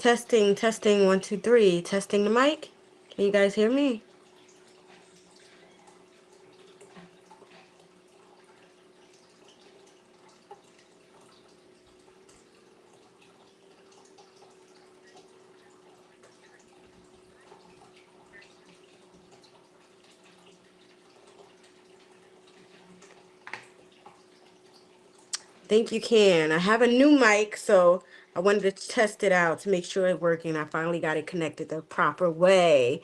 Testing, testing, one, two, three. Testing the mic. Can you guys hear me? Think you can. I have a new mic, so I wanted to test it out to make sure it's working. I finally got it connected the proper way.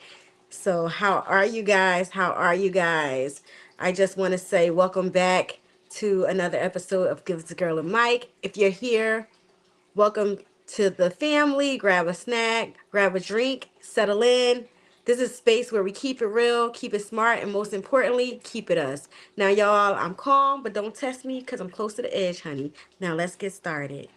So how are you guys? How are you guys? I just want to say welcome back to another episode of Give the Girl a Mic. If you're here, welcome to the family. Grab a snack, grab a drink, settle in. This is a space where we keep it real, keep it smart, and most importantly, keep it us. Now, y'all, I'm calm, but don't test me because I'm close to the edge, honey. Now, let's get started.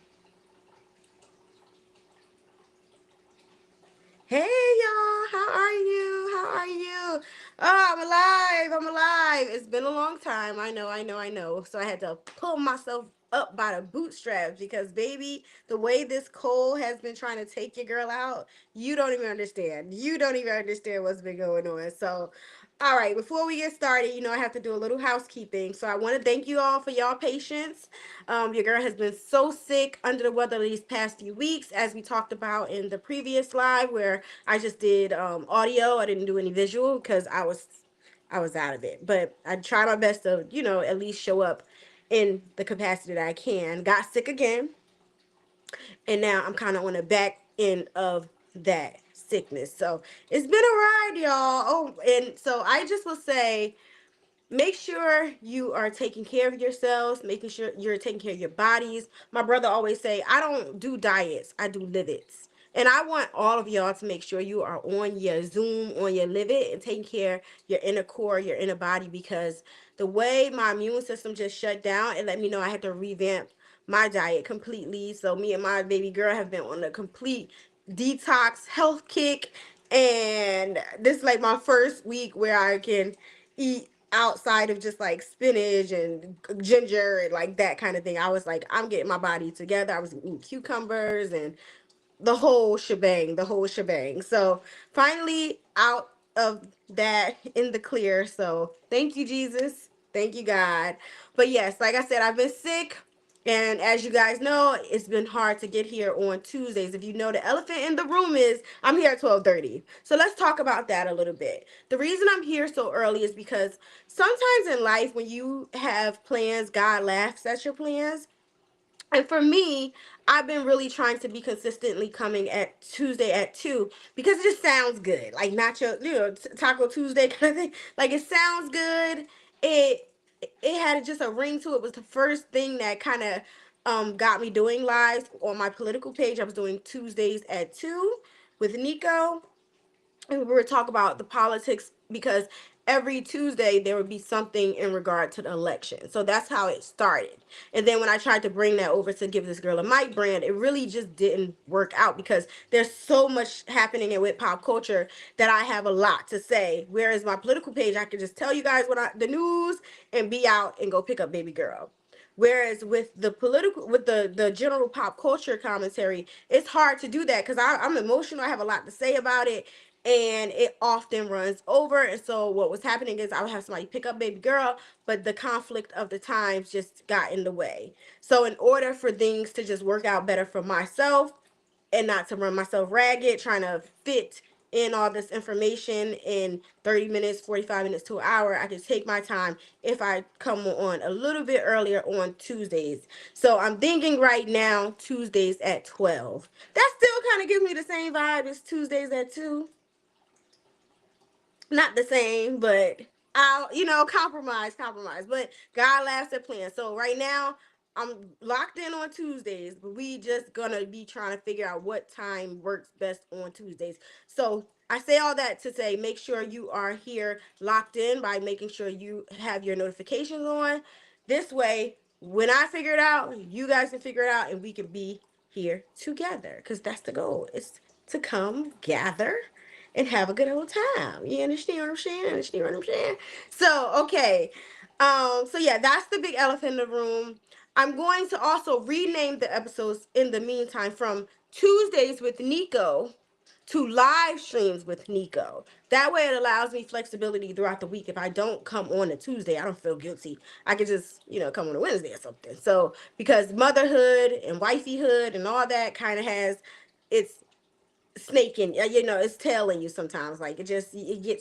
Hey, y'all, how are you? How are you? Oh, I'm alive. I'm alive. It's been a long time. I know. So I had to pull myself up by the bootstraps because, baby, the way this cold has been trying to take your girl out, you don't even understand. You don't even understand what's been going on. So, all right, before we get started, I have to do a little housekeeping. So I want to thank you all for y'all patience. Your girl has been so sick under the weather these past few weeks, as we talked about in the previous live where I just did audio. I didn't do any visual because I was out of it. But I try my best to, at least show up in the capacity that I can. Got sick again, and now I'm kind of on the back end of that sickness. So it's been a ride, y'all. Oh, and so I just will say, make sure you are taking care of yourselves, making sure you're taking care of your bodies. My brother always say, I don't do diets, I do live-its. And I want all of y'all to make sure you are on your Zoom, on your live it, and taking care of your inner core, your inner body, because the way my immune system just shut down, it let me know I had to revamp my diet completely. So me and my baby girl have been on a complete detox health kick. And this is like my first week where I can eat outside of just like spinach and ginger and like that kind of thing. I was like, I'm getting my body together. I was eating cucumbers and the whole shebang. So finally out of that in the clear. So thank you, Jesus. Thank you, God. But yes, like I said, I've been sick. And as you guys know, it's been hard to get here on Tuesdays. If you know, the elephant in the room is I'm here at 12:30. So let's talk about that a little bit. The reason I'm here so early is because sometimes in life when you have plans, God laughs at your plans. And for me, I've been really trying to be consistently coming at Tuesday at 2 because it just sounds good. Like nacho, Taco Tuesday kind of thing. Like it sounds good. It it had just a ring to it. It was the first thing that kind of got me doing lives on my political page. I was doing Tuesdays at 2 with Nico, and we were talking about the politics because every Tuesday there would be something in regard to the election. So that's how it started. And then when I tried to bring that over to Give This Girl a Mic brand, it really just didn't work out because there's so much happening in with pop culture that I have a lot to say. Whereas my political page, I can just tell you guys the news and be out and go pick up baby girl. Whereas with the political, with the general pop culture commentary, it's hard to do that because I'm emotional. I have a lot to say about it, and it often runs over. And so what was happening is I would have somebody pick up baby girl, but the conflict of the times just got in the way. So in order for things to just work out better for myself and not to run myself ragged, trying to fit in all this information in 30 minutes, 45 minutes to an hour, I can take my time if I come on a little bit earlier on Tuesdays. So I'm thinking right now Tuesdays at 12. That still kind of gives me the same vibe as Tuesdays at 2. Not the same, but I'll, compromise. But God laughs at plans. So right now, I'm locked in on Tuesdays, but we just gonna be trying to figure out what time works best on Tuesdays. So I say all that to say, make sure you are here locked in by making sure you have your notifications on. This way, when I figure it out, you guys can figure it out, and we can be here together. Because that's the goal. It's to come gather and have a good old time. You understand what I'm saying? So, okay. So yeah, that's the big elephant in the room. I'm going to also rename the episodes in the meantime from Tuesdays with Nico to live streams with Nico. That way it allows me flexibility throughout the week. If I don't come on a Tuesday, I don't feel guilty. I could just, come on a Wednesday or something. So because motherhood and wifeyhood and all that kind of has its snaking, it's tailing you sometimes. Like it gets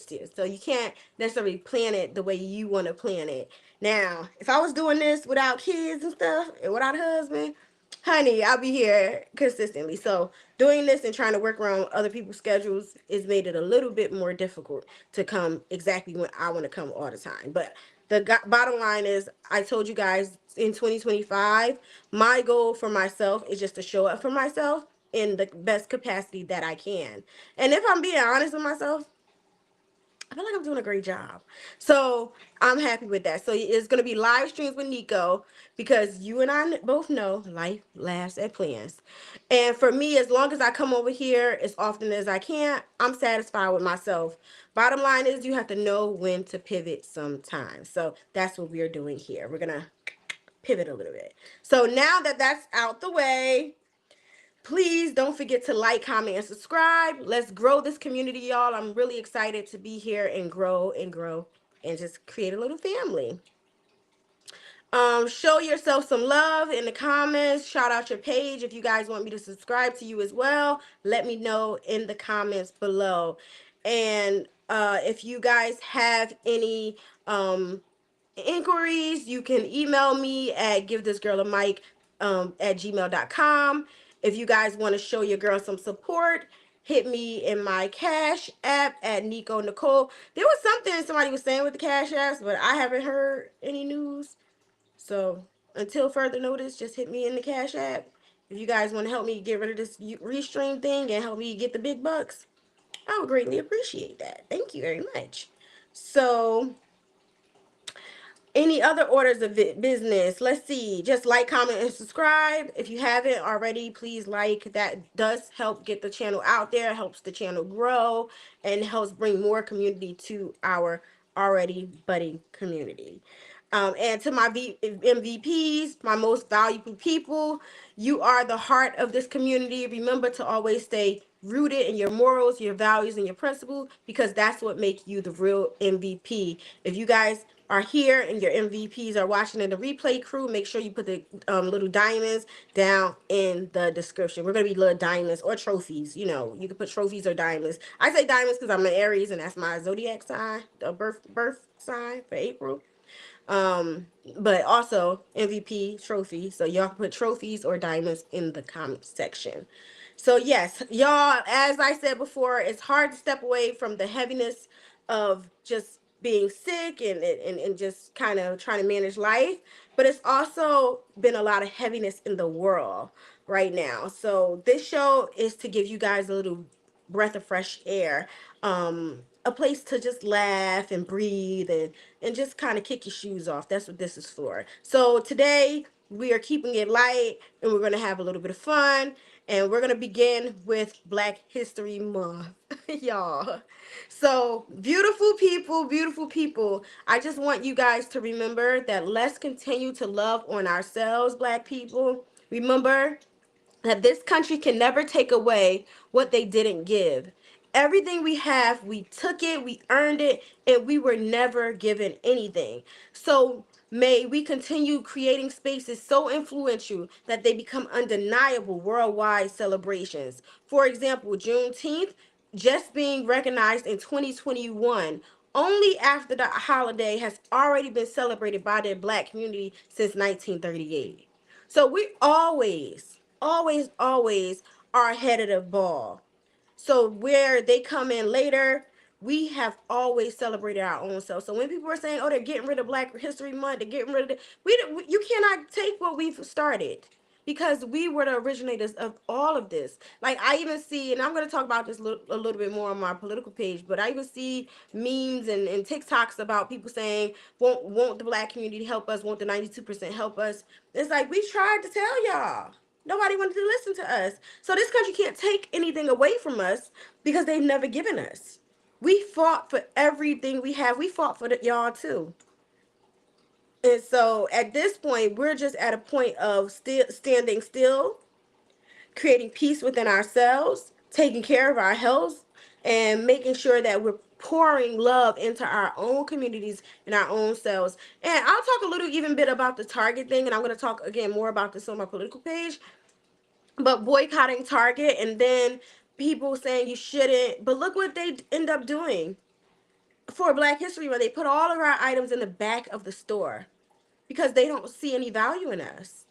to you. So you can't necessarily plan it the way you want to plan it. Now, if I was doing this without kids and stuff and without a husband, honey, I'll be here consistently. So doing this and trying to work around other people's schedules has made it a little bit more difficult to come exactly when I want to come all the time. But the bottom line is, I told you guys in 2025, my goal for myself is just to show up for myself in the best capacity that I can. And if I'm being honest with myself, I feel like I'm doing a great job. So I'm happy with that. So it's going to be live streams with Nico because you and I both know life laughs at plans. And for me, as long as I come over here as often as I can, I'm satisfied with myself. Bottom line is you have to know when to pivot sometimes. So that's what we're doing here. We're going to pivot a little bit. So now that that's out the way, please don't forget to like, comment, and subscribe. Let's grow this community, y'all. I'm really excited to be here and grow and just create a little family. Show yourself some love in the comments. Shout out your page. If you guys want me to subscribe to you as well, let me know in the comments below. And if you guys have any inquiries, you can email me at givethisgirlamic at gmail.com. If you guys want to show your girl some support, hit me in my Cash App at Nico Nicole. There was something somebody was saying with the Cash Apps, but I haven't heard any news. So until further notice, just hit me in the Cash App. If you guys want to help me get rid of this restream thing and help me get the big bucks, I would greatly appreciate that. Thank you very much. So any other orders of business? Let's see. Just like, comment, and subscribe. If you haven't already, please like. That does help get the channel out there, helps the channel grow, and helps bring more community to our already budding community. And to my MVPs, my most valuable people, you are the heart of this community. Remember to always stay rooted in your morals, your values, and your principles, because that's what makes you the real MVP. If you guys are here and your MVPs are watching in the replay crew, make sure you put the little diamonds down in the description. We're going to be little diamonds or trophies. You can put trophies or diamonds. I say diamonds because I'm an Aries and that's my zodiac sign, the birth sign for April. But also MVP trophy. So y'all can put trophies or diamonds in the comment section. So yes, y'all, as I said before, it's hard to step away from the heaviness of just being sick and just kind of trying to manage life. But it's also been a lot of heaviness in the world right now. So this show is to give you guys a little breath of fresh air, a place to just laugh and breathe and just kind of kick your shoes off. That's what this is for. So today we are keeping it light and we're going to have a little bit of fun, and we're going to begin with Black History Month. Y'all, so beautiful people, I just want you guys to remember that let's continue to love on ourselves. Black people, remember that this country can never take away what they didn't give. Everything we have, we took it, we earned it, and we were never given anything. So may we continue creating spaces so influential that they become undeniable worldwide celebrations. For example, Juneteenth just being recognized in 2021, only after the holiday has already been celebrated by the Black community since 1938. So we always are ahead of the ball. So where they come in later, we have always celebrated our own self. So when people are saying, "Oh, they're getting rid of Black History Month, they're getting rid of it," you cannot take what we've started, because we were the originators of all of this. Like I even see, and I'm going to talk about this a little bit more on my political page, but I even see memes and TikToks about people saying, "Won't the Black community help us? Won't the 92% help us?" It's like we tried to tell y'all. Nobody wanted to listen to us. So this country can't take anything away from us because they've never given us. We fought for everything we have. We fought for y'all too. And so at this point, we're just at a point of standing still creating peace within ourselves, taking care of our health, and making sure that we're pouring love into our own communities and our own selves. And I'll talk a little even bit about the Target thing, and I'm going to talk again more about this on my political page. But boycotting Target and then people saying you shouldn't. But look what they end up doing for Black History Month. They put all of our items in the back of the store because they don't see any value in us.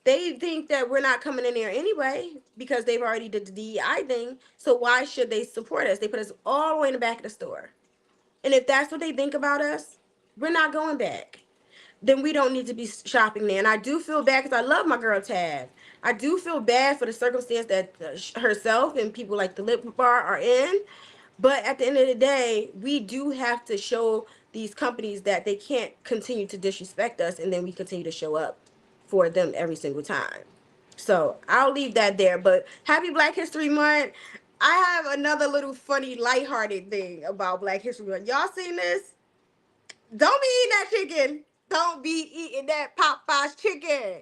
They think that we're not coming in there anyway because they've already did the DEI thing. So why should they support us? They put us all the way in the back of the store. And if that's what they think about us, we're not going back. Then we don't need to be shopping there. And I do feel bad because I love my girl Tab. I do feel bad for the circumstance that herself and people like the Lip Bar are in. But at the end of the day, we do have to show these companies that they can't continue to disrespect us, and then we continue to show up for them every single time. So I'll leave that there. But happy Black History Month. I have another little funny, lighthearted thing about Black History Month. Y'all seen this? Don't be eating that chicken. Don't be eating that Popeyes chicken.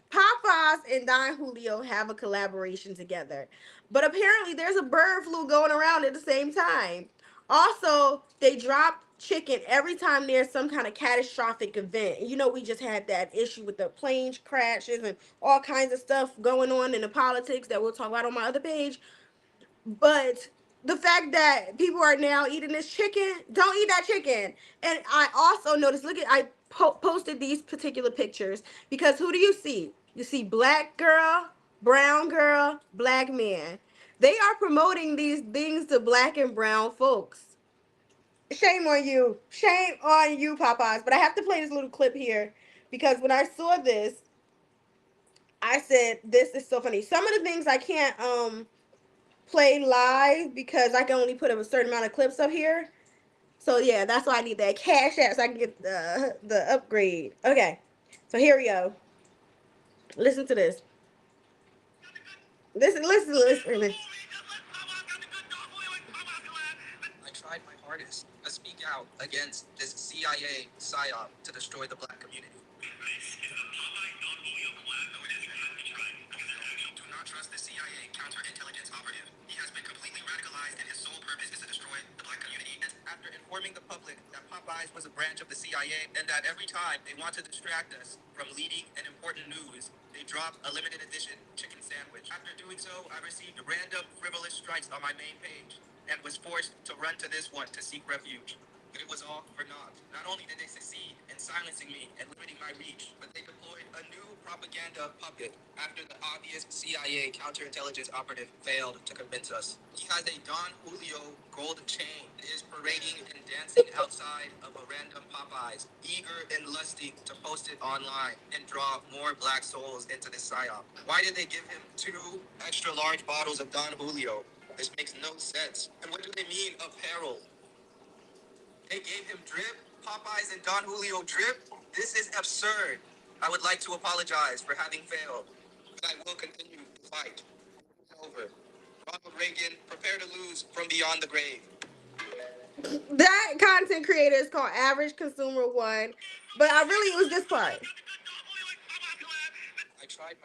Popeyes and Don Julio have a collaboration together. But apparently there's a bird flu going around at the same time. Also, they drop chicken every time there's some kind of catastrophic event. You know, we just had that issue with the plane crashes and all kinds of stuff going on in the politics that we'll talk about on my other page. But the fact that people are now eating this chicken, don't eat that chicken. And I also noticed, look at, I posted these particular pictures because who do you see? You see black girl, brown girl, black man. They are promoting these things to black and brown folks. Shame on you. Shame on you, Popeyes. But I have to play this little clip here because when I saw this, I said, this is so funny. Some of the things I can't play live because I can only put a certain amount of clips up here. So yeah, that's why I need that cash app so I can get the upgrade. Okay, so here we go. Listen to this. Listen. I tried my hardest to speak out against this CIA psyop to destroy the black community. Do not trust the CIA counterintelligence operative. He has been completely radicalized, and his sole purpose is to destroy the black community. And after informing the public that Popeyes was a branch of the CIA, and that every time they want to distract us from leading and important news, they drop a limited edition chicken sandwich. After doing so, I received random frivolous strikes on my main page and was forced to run to this one to seek refuge. But it was all for naught. Not only did they succeed in silencing me and limiting my reach, but they deployed a new propaganda puppet after the obvious CIA counterintelligence operative failed to convince us. He has a Don Julio gold chain and is parading and dancing outside of a random Popeyes, eager and lusty to post it online and draw more black souls into this psyop. Why did they give him 2 extra large bottles of Don Julio? This makes no sense. And what do they mean, apparel? They gave him drip, Popeyes and Don Julio drip? This is absurd. I would like to apologize for having failed, but I will continue to fight. It's over. Ronald Reagan, prepare to lose from beyond the grave. That content creator is called Average Consumer One, but I really, it was this part.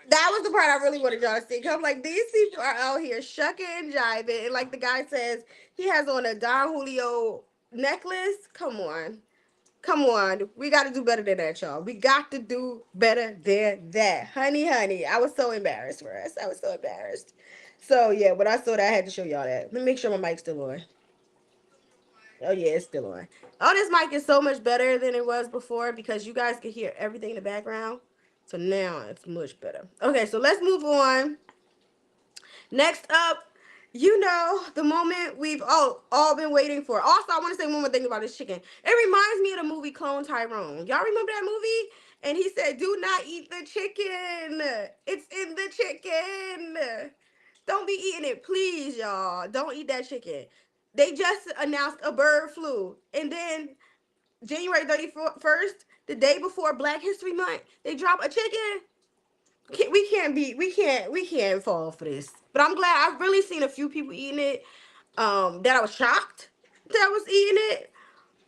That was the part I really wanted y'all to see. Cause I'm like, these people are out here shucking and jiving, and like the guy says, he has on a Don Julio necklace. Come on, we got to do better than that, y'all. We got to do better than that, honey. I was so embarrassed for us. I was so embarrassed. So yeah, when I saw that, I had to show y'all that. Let me make sure my mic's still on. Oh yeah, it's still on. Oh, this mic is so much better than it was before because you guys could hear everything in the background. So now it's much better. Okay, so let's move on. Next up, you know, the moment we've all been waiting for. Also, I want to say one more thing about this chicken. It reminds me of the movie Clone Tyrone. Y'all remember that movie? And he said, "Do not eat the chicken. It's in the chicken. Don't be eating it, please, y'all. Don't eat that chicken." They just announced a bird flu, and then January 31st, the day before Black History Month, they drop a chicken. We can't fall for this. But I'm glad I've really seen a few people eating it. That I was shocked that I was eating it.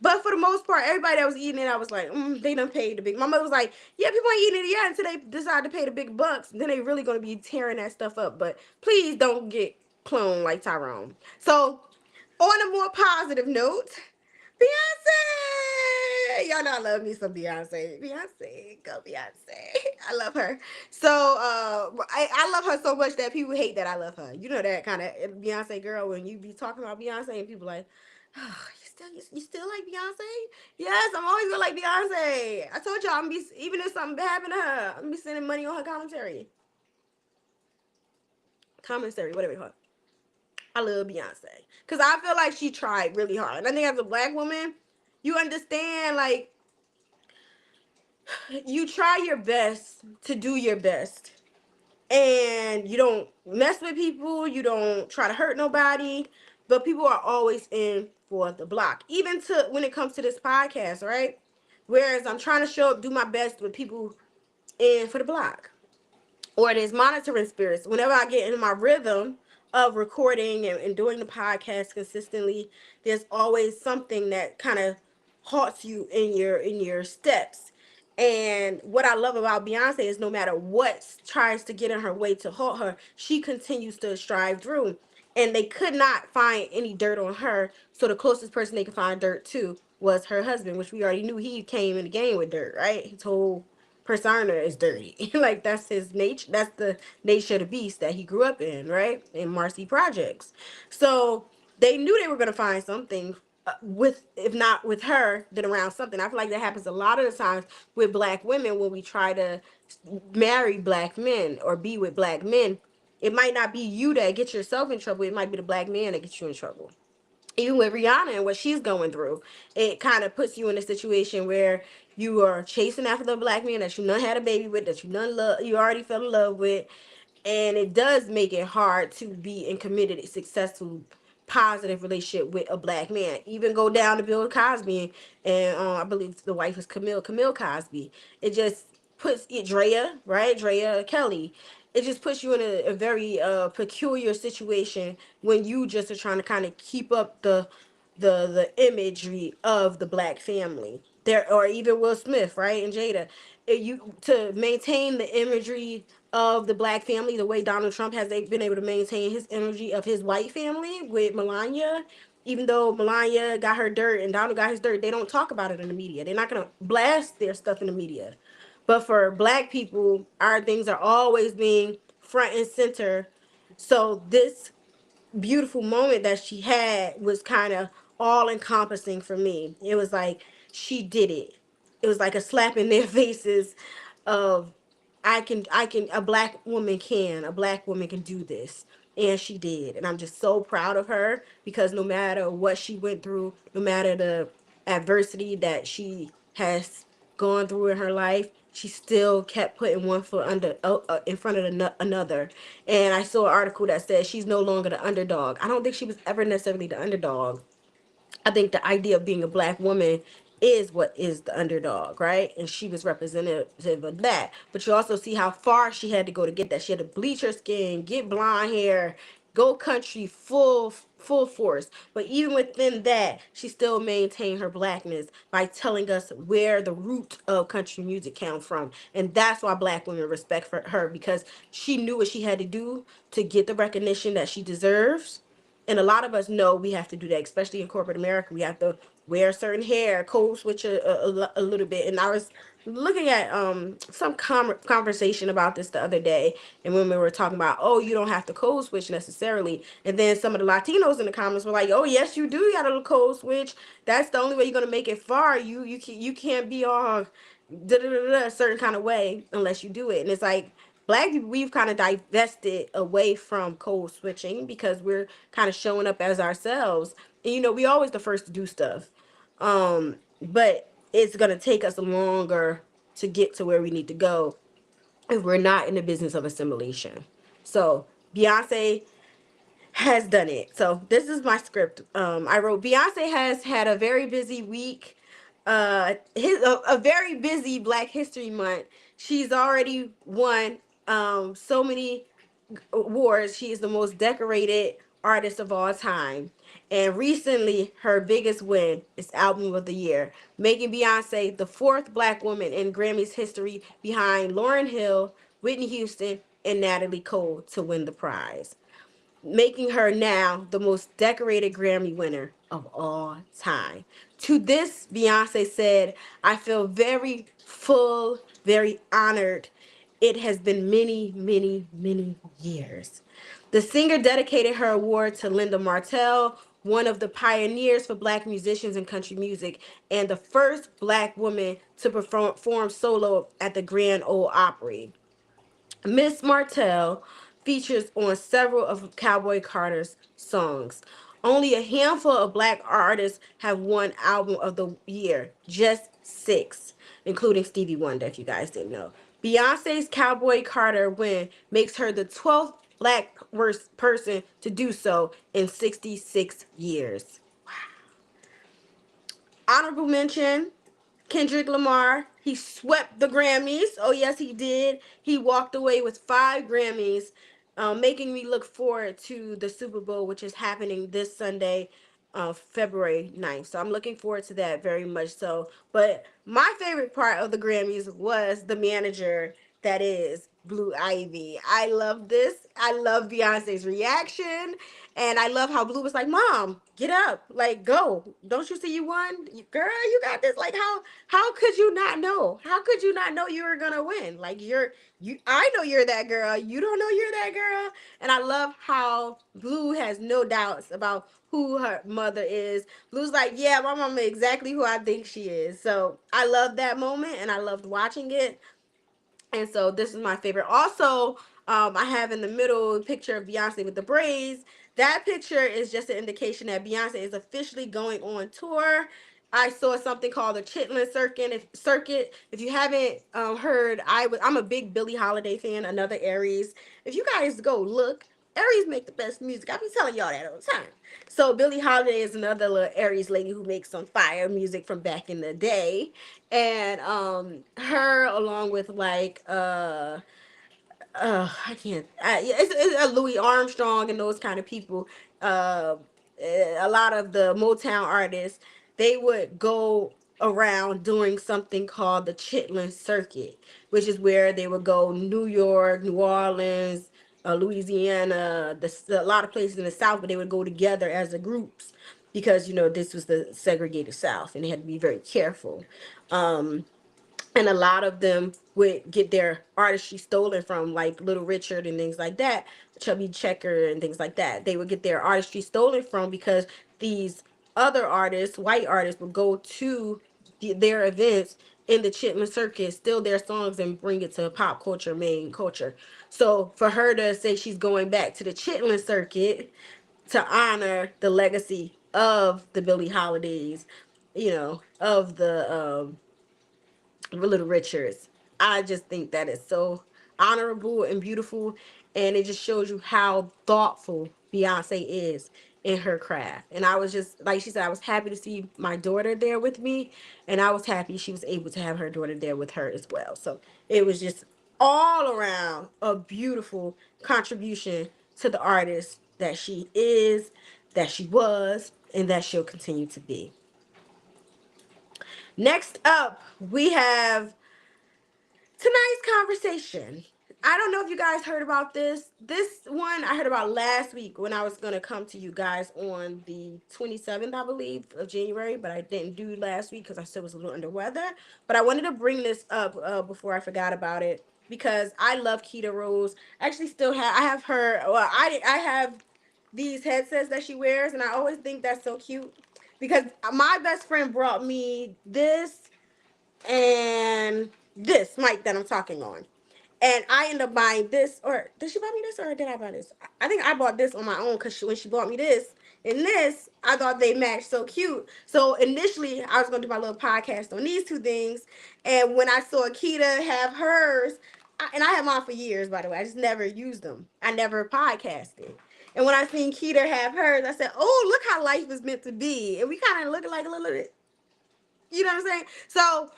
But for the most part, everybody that was eating it, I was like, they done paid the big. My mother was like, yeah, people ain't eating it yet until they decide to pay the big bucks. Then they really gonna be tearing that stuff up. But please don't get cloned like Tyrone. So, on a more positive note, Beyonce. Y'all know I love me some Beyonce. Beyonce, go Beyonce. I love her. So I love her so much that people hate that I love her. You know that kind of Beyonce girl when you be talking about Beyonce and people like, oh, you still like Beyonce? Yes, I'm always gonna like Beyonce. I told y'all I'm be even if something happened to her, I'm gonna be sending money on her commissary, whatever you call it. I love Beyonce because I feel like she tried really hard. And I think as a black woman, you understand like you try your best to do your best, and you don't mess with people. You don't try to hurt nobody, but people are always in for the block. Even to when it comes to this podcast, right? Whereas I'm trying to show up, do my best with people in for the block. Or there's monitoring spirits. Whenever I get in my rhythm of recording and doing the podcast consistently, there's always something that kind of halts you in your steps. And what I love about Beyonce is no matter what tries to get in her way to halt her, she continues to strive through. And they could not find any dirt on her, so the closest person they could find dirt to was her husband, which we already knew he came in the game with dirt, right? His whole persona is dirty. Like that's his nature. That's the nature of the beast that he grew up in, right? In Marcy Projects. So they knew they were gonna find something with, if not with her, then around something. I feel like that happens a lot of the times with black women when we try to marry black men or be with black men. It might not be you that gets yourself in trouble. It might be the black man that gets you in trouble. Even with Rihanna and what she's going through, it kind of puts you in a situation where you are chasing after the black man that you done had a baby with, that you done love, you already fell in love with, and it does make it hard to be in committed, successful, positive relationship with a black man. Even go down to Bill Cosby, and I believe the wife is Camille Cosby. It just puts it Drea, right? Drea Kelly. It just puts you in a very peculiar situation when you just are trying to kind of keep up the imagery of the black family there, or even Will Smith, right, and Jada. You to maintain the imagery of the black family the way Donald Trump has been able to maintain his imagery of his white family with Melania. Even though Melania got her dirt and Donald got his dirt, they don't talk about it in the media. They're not gonna blast their stuff in the media. But for black people, our things are always being front and center. So this beautiful moment that she had was kind of all encompassing for me. It was like she did it. It was like a slap in their faces of a black woman can do this. And she did. And I'm just so proud of her because no matter what she went through, no matter the adversity that she has gone through in her life, she still kept putting one foot in front of another. And I saw an article that said she's no longer the underdog. I don't think she was ever necessarily the underdog. I think the idea of being a black woman is what is the underdog, right? And she was representative of that. But you also see how far she had to go to get that. She had to bleach her skin, get blonde hair, go country full force. But even within that, she still maintained her blackness by telling us where the root of country music came from. And that's why black women respect for her, because she knew what she had to do to get the recognition that she deserves. And a lot of us know we have to do that, especially in corporate America. We have to wear certain hair, code switch a little bit. And I was looking at some conversation about this the other day, and when we were talking about, oh, you don't have to code switch necessarily, and then some of the Latinos in the comments were like, oh yes you do, you gotta code switch. That's the only way you're gonna make it far. You can't be all a certain kind of way unless you do it. And it's like black people, we've kind of divested away from code switching because we're kind of showing up as ourselves. And we always the first to do stuff. But it's gonna take us longer to get to where we need to go if we're not in the business of assimilation. So Beyonce has done it. So this is my script. I wrote Beyonce has had a very busy week. A very busy Black History Month. She's already won so many awards. She is the most decorated artist of all time. And recently, her biggest win is Album of the Year, making Beyonce the fourth black woman in Grammy's history behind Lauryn Hill, Whitney Houston, and Natalie Cole to win the prize, making her now the most decorated Grammy winner of all time. To this, Beyonce said, I feel very full, very honored. It has been many, many, many years. The singer dedicated her award to Linda Martell, one of the pioneers for black musicians in country music, and the first black woman to perform solo at the Grand Ole Opry. Miss Martell features on several of Cowboy Carter's songs. Only a handful of black artists have won Album of the Year, just six, including Stevie Wonder, if you guys didn't know. Beyonce's Cowboy Carter win makes her the 12th black worst person to do so in 66 years. Honorable mention, Kendrick Lamar. He swept the Grammys. Oh, yes, he did. He walked away with 5 Grammys, making me look forward to the Super Bowl, which is happening this Sunday, February 9th. So I'm looking forward to that very much so. But my favorite part of the Grammys was the manager that is Blue Ivy. I love this. I love Beyonce's reaction. And I love how Blue was like, Mom, get up. Like, go. Don't you see you won? Girl, you got this. Like, how could you not know? How could you not know you were gonna win? Like I know you're that girl. You don't know you're that girl. And I love how Blue has no doubts about who her mother is. Blue's like, yeah, my mama exactly who I think she is. So I love that moment and I loved watching it. And so this is my favorite. Also, I have in the middle a picture of Beyonce with the braids. That picture is just an indication that Beyonce is officially going on tour. I saw something called the Chitlin Circuit. If you haven't heard, I'm a big Billie Holiday fan. Another Aries. If you guys go look, Aries make the best music. I be telling y'all that all the time. So Billie Holiday is another little Aries lady who makes some fire music from back in the day, and her along with like I can't. It's a Louis Armstrong and those kind of people. Uh, a lot of the Motown artists, they would go around doing something called the Chitlin Circuit, which is where they would go New York, New Orleans, Louisiana, a lot of places in the South, but they would go together as a groups because this was the segregated South and they had to be very careful. And a lot of them would get their artistry stolen from, like Little Richard and things like that, Chubby Checker and things like that. They would get their artistry stolen from because these other artists, white artists, would go to their events in the Chitlin Circuit, steal their songs and bring it to pop culture, main culture. So for her to say she's going back to the Chitlin Circuit to honor the legacy of the Billie Holidays, of the Little Richards. I just think that is so honorable and beautiful, and it just shows you how thoughtful Beyonce is in her craft. And I was just like she said, I was happy to see my daughter there with me, and I was happy she was able to have her daughter there with her as well. So it was just all around a beautiful contribution to the artist that she is, that she was, and that she'll continue to be. Next up, we have tonight's conversation. I don't know if you guys heard about this. This one I heard about last week when I was going to come to you guys on the 27th, I believe, of January, but I didn't do last week because I still was a little under weather. But I wanted to bring this up before I forgot about it because I love Keita Rose. I actually still have her. Well, I have these headsets that she wears, and I always think that's so cute because my best friend brought me this and this mic that I'm talking on. And I ended up buying this, or did she buy me this, or did I buy this? I think I bought this on my own because when she bought me this and this, I thought they matched so cute. So initially, I was going to do my little podcast on these two things. And when I saw Akita have hers, and I had mine for years, by the way, I just never used them. I never podcasted. And when I seen Keita have hers, I said, oh, look how life is meant to be. And we kind of look like a little bit, you know what I'm saying? So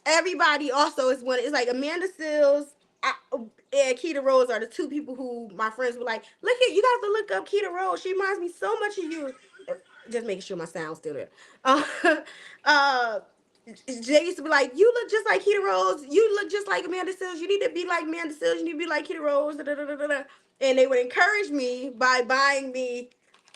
everybody also is one. It's like Amanda Seales. and Keita Rose are the two people who my friends were like, look at, you got to look up Keita Rose. She reminds me so much of you. Just making sure my sound's still there. Uh, uh, they used to be like, you look just like Keita Rose. You look just like Amanda Seales. You need to be like Amanda Seales. You need to be like Keita Rose. Da, da, da, da, da. And they would encourage me by buying me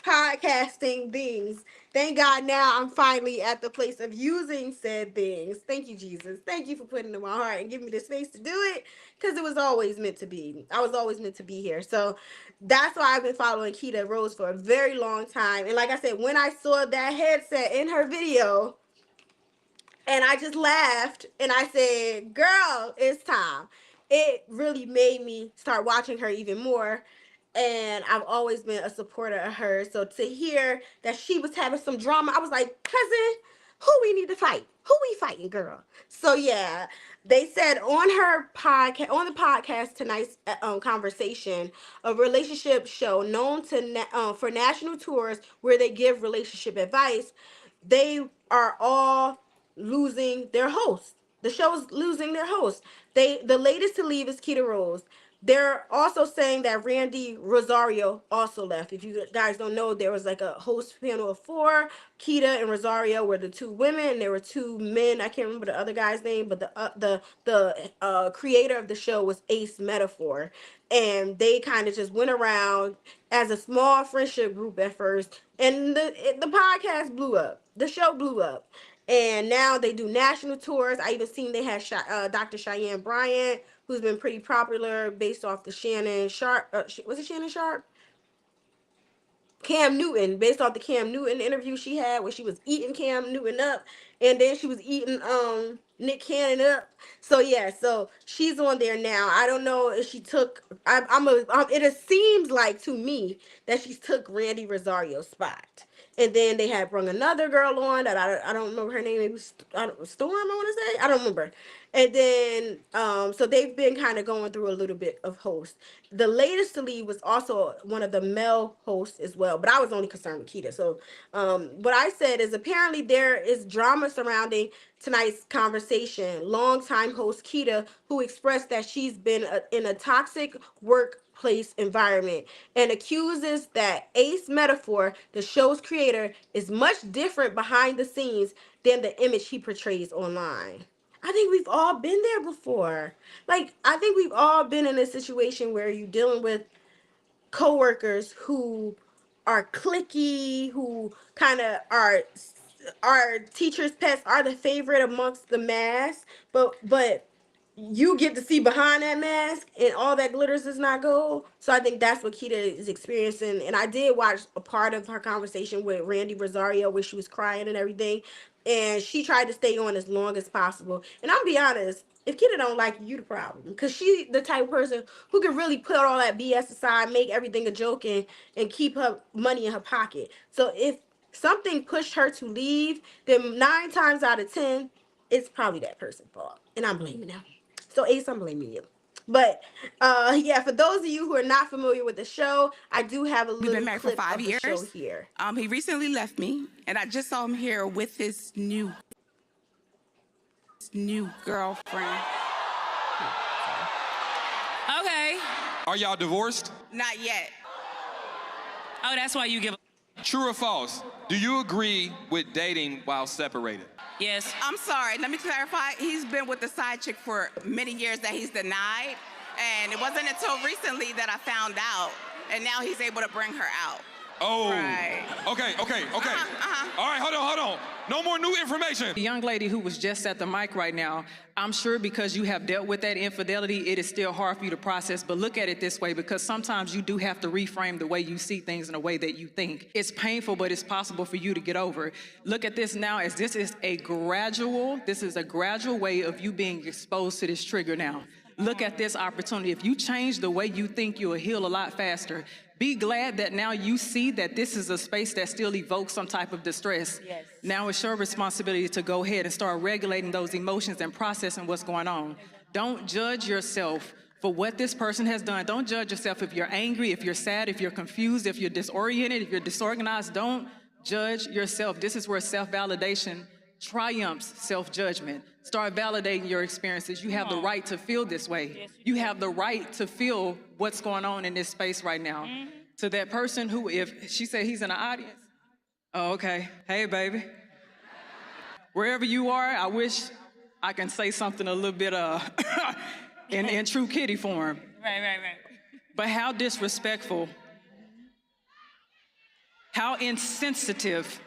podcasting things. Thank God now I'm finally at the place of using said things. Thank you, Jesus. Thank you for putting it in my heart and giving me the space to do it, because it was always meant to be. I was always meant to be here. So that's why I've been following Keita Rose for a very long time. And like I said, when I saw that headset in her video, and I just laughed and I said, girl, it's time. It really made me start watching her even more. And I've always been a supporter of hers. So to hear that she was having some drama, I was like, cousin, who we need to fight? Who we fighting, girl? So yeah, they said on her podcast, on the podcast tonight's conversation, a relationship show known to for national tours where they give relationship advice, they are all losing their host. The show's losing their host. The latest to leave is Keita Rose. They're also saying that Randy Rosario also left. If you guys don't know, there was like a host panel of 4. Keita and Rosario were the 2 women, and there were 2 men. I can't remember the other guy's name, but the creator of the show was Ace Metaphor, and they kind of just went around as a small friendship group at first, and the podcast blew up. The show blew up. And now they do national tours. I even seen they had Dr. Cheyenne Bryant, who's been pretty popular based off the Shannon Sharp. Was it Shannon Sharp? Cam Newton, based off the Cam Newton interview she had where she was eating Cam Newton up, and then she was eating Nick Cannon up. So yeah, so she's on there now. I don't know if she took. It seems like to me that she took Randy Rosario's spot. And then they had brought another girl on that I don't remember her name. Maybe Storm, I want to say. I don't remember. And then so they've been kind of going through a little bit of hosts. The latest to leave was also one of the male hosts as well, but I was only concerned with Keita. So what I said is apparently there is drama surrounding tonight's conversation. Longtime host Keita, who expressed that she's been in a toxic workplace environment and accuses that Ace Metaphor, the show's creator, is much different behind the scenes than the image he portrays online. I think we've all been there before. Like, I think we've all been in a situation where you're dealing with coworkers who are cliquey, who kind of are teachers' pets, are the favorite amongst the mass, but you get to see behind that mask and all that glitters is not gold. So I think that's what Keita is experiencing. And I did watch a part of her conversation with Randy Rosario where she was crying and everything. And she tried to stay on as long as possible. And I'll be honest, if Keita don't like you, the problem. Because she the type of person who can really put all that BS aside, make everything a joke, and keep her money in her pocket. So if something pushed her to leave, then 9 times out of 10, it's probably that person's fault. And I'm blaming them. So Ace, I'm blaming you. But yeah, for those of you who are not familiar with the show, I do have a little We've been married for clip 5 of the years. show here. He recently left me, and I just saw him here with his new girlfriend. Okay. Are y'all divorced? Not yet. Oh, that's why you give a... True or false? Do you agree with dating while separated? Yes. I'm sorry, let me clarify. He's been with the side chick for many years that he's denied, and it wasn't until recently that I found out, and now he's able to bring her out. Oh, Right. okay. All right, hold on. No more new information. The young lady who was just at the mic right now, I'm sure because you have dealt with that infidelity, it is still hard for you to process, but look at it this way, because sometimes you do have to reframe the way you see things in a way that you think. It's painful, but it's possible for you to get over. Look at this now as this is a gradual way of you being exposed to this trigger now. Look at this opportunity. If you change the way you think, you'll heal a lot faster. Be glad that now you see that this is a space that still evokes some type of distress. Yes. Now it's your responsibility to go ahead and start regulating those emotions and processing what's going on. Don't judge yourself for what this person has done. Don't judge yourself if you're angry, if you're sad, if you're confused, if you're disoriented, if you're disorganized. Don't judge yourself. This is where self-validation triumphs self-judgment. Start validating your experiences. You have the right to feel this way. You have the right to feel what's going on in this space right now. To that person who, if she said he's in the audience, oh, okay, hey, baby. Wherever you are, I wish I can say something a little bit in true kitty form. Right. But how disrespectful, how insensitive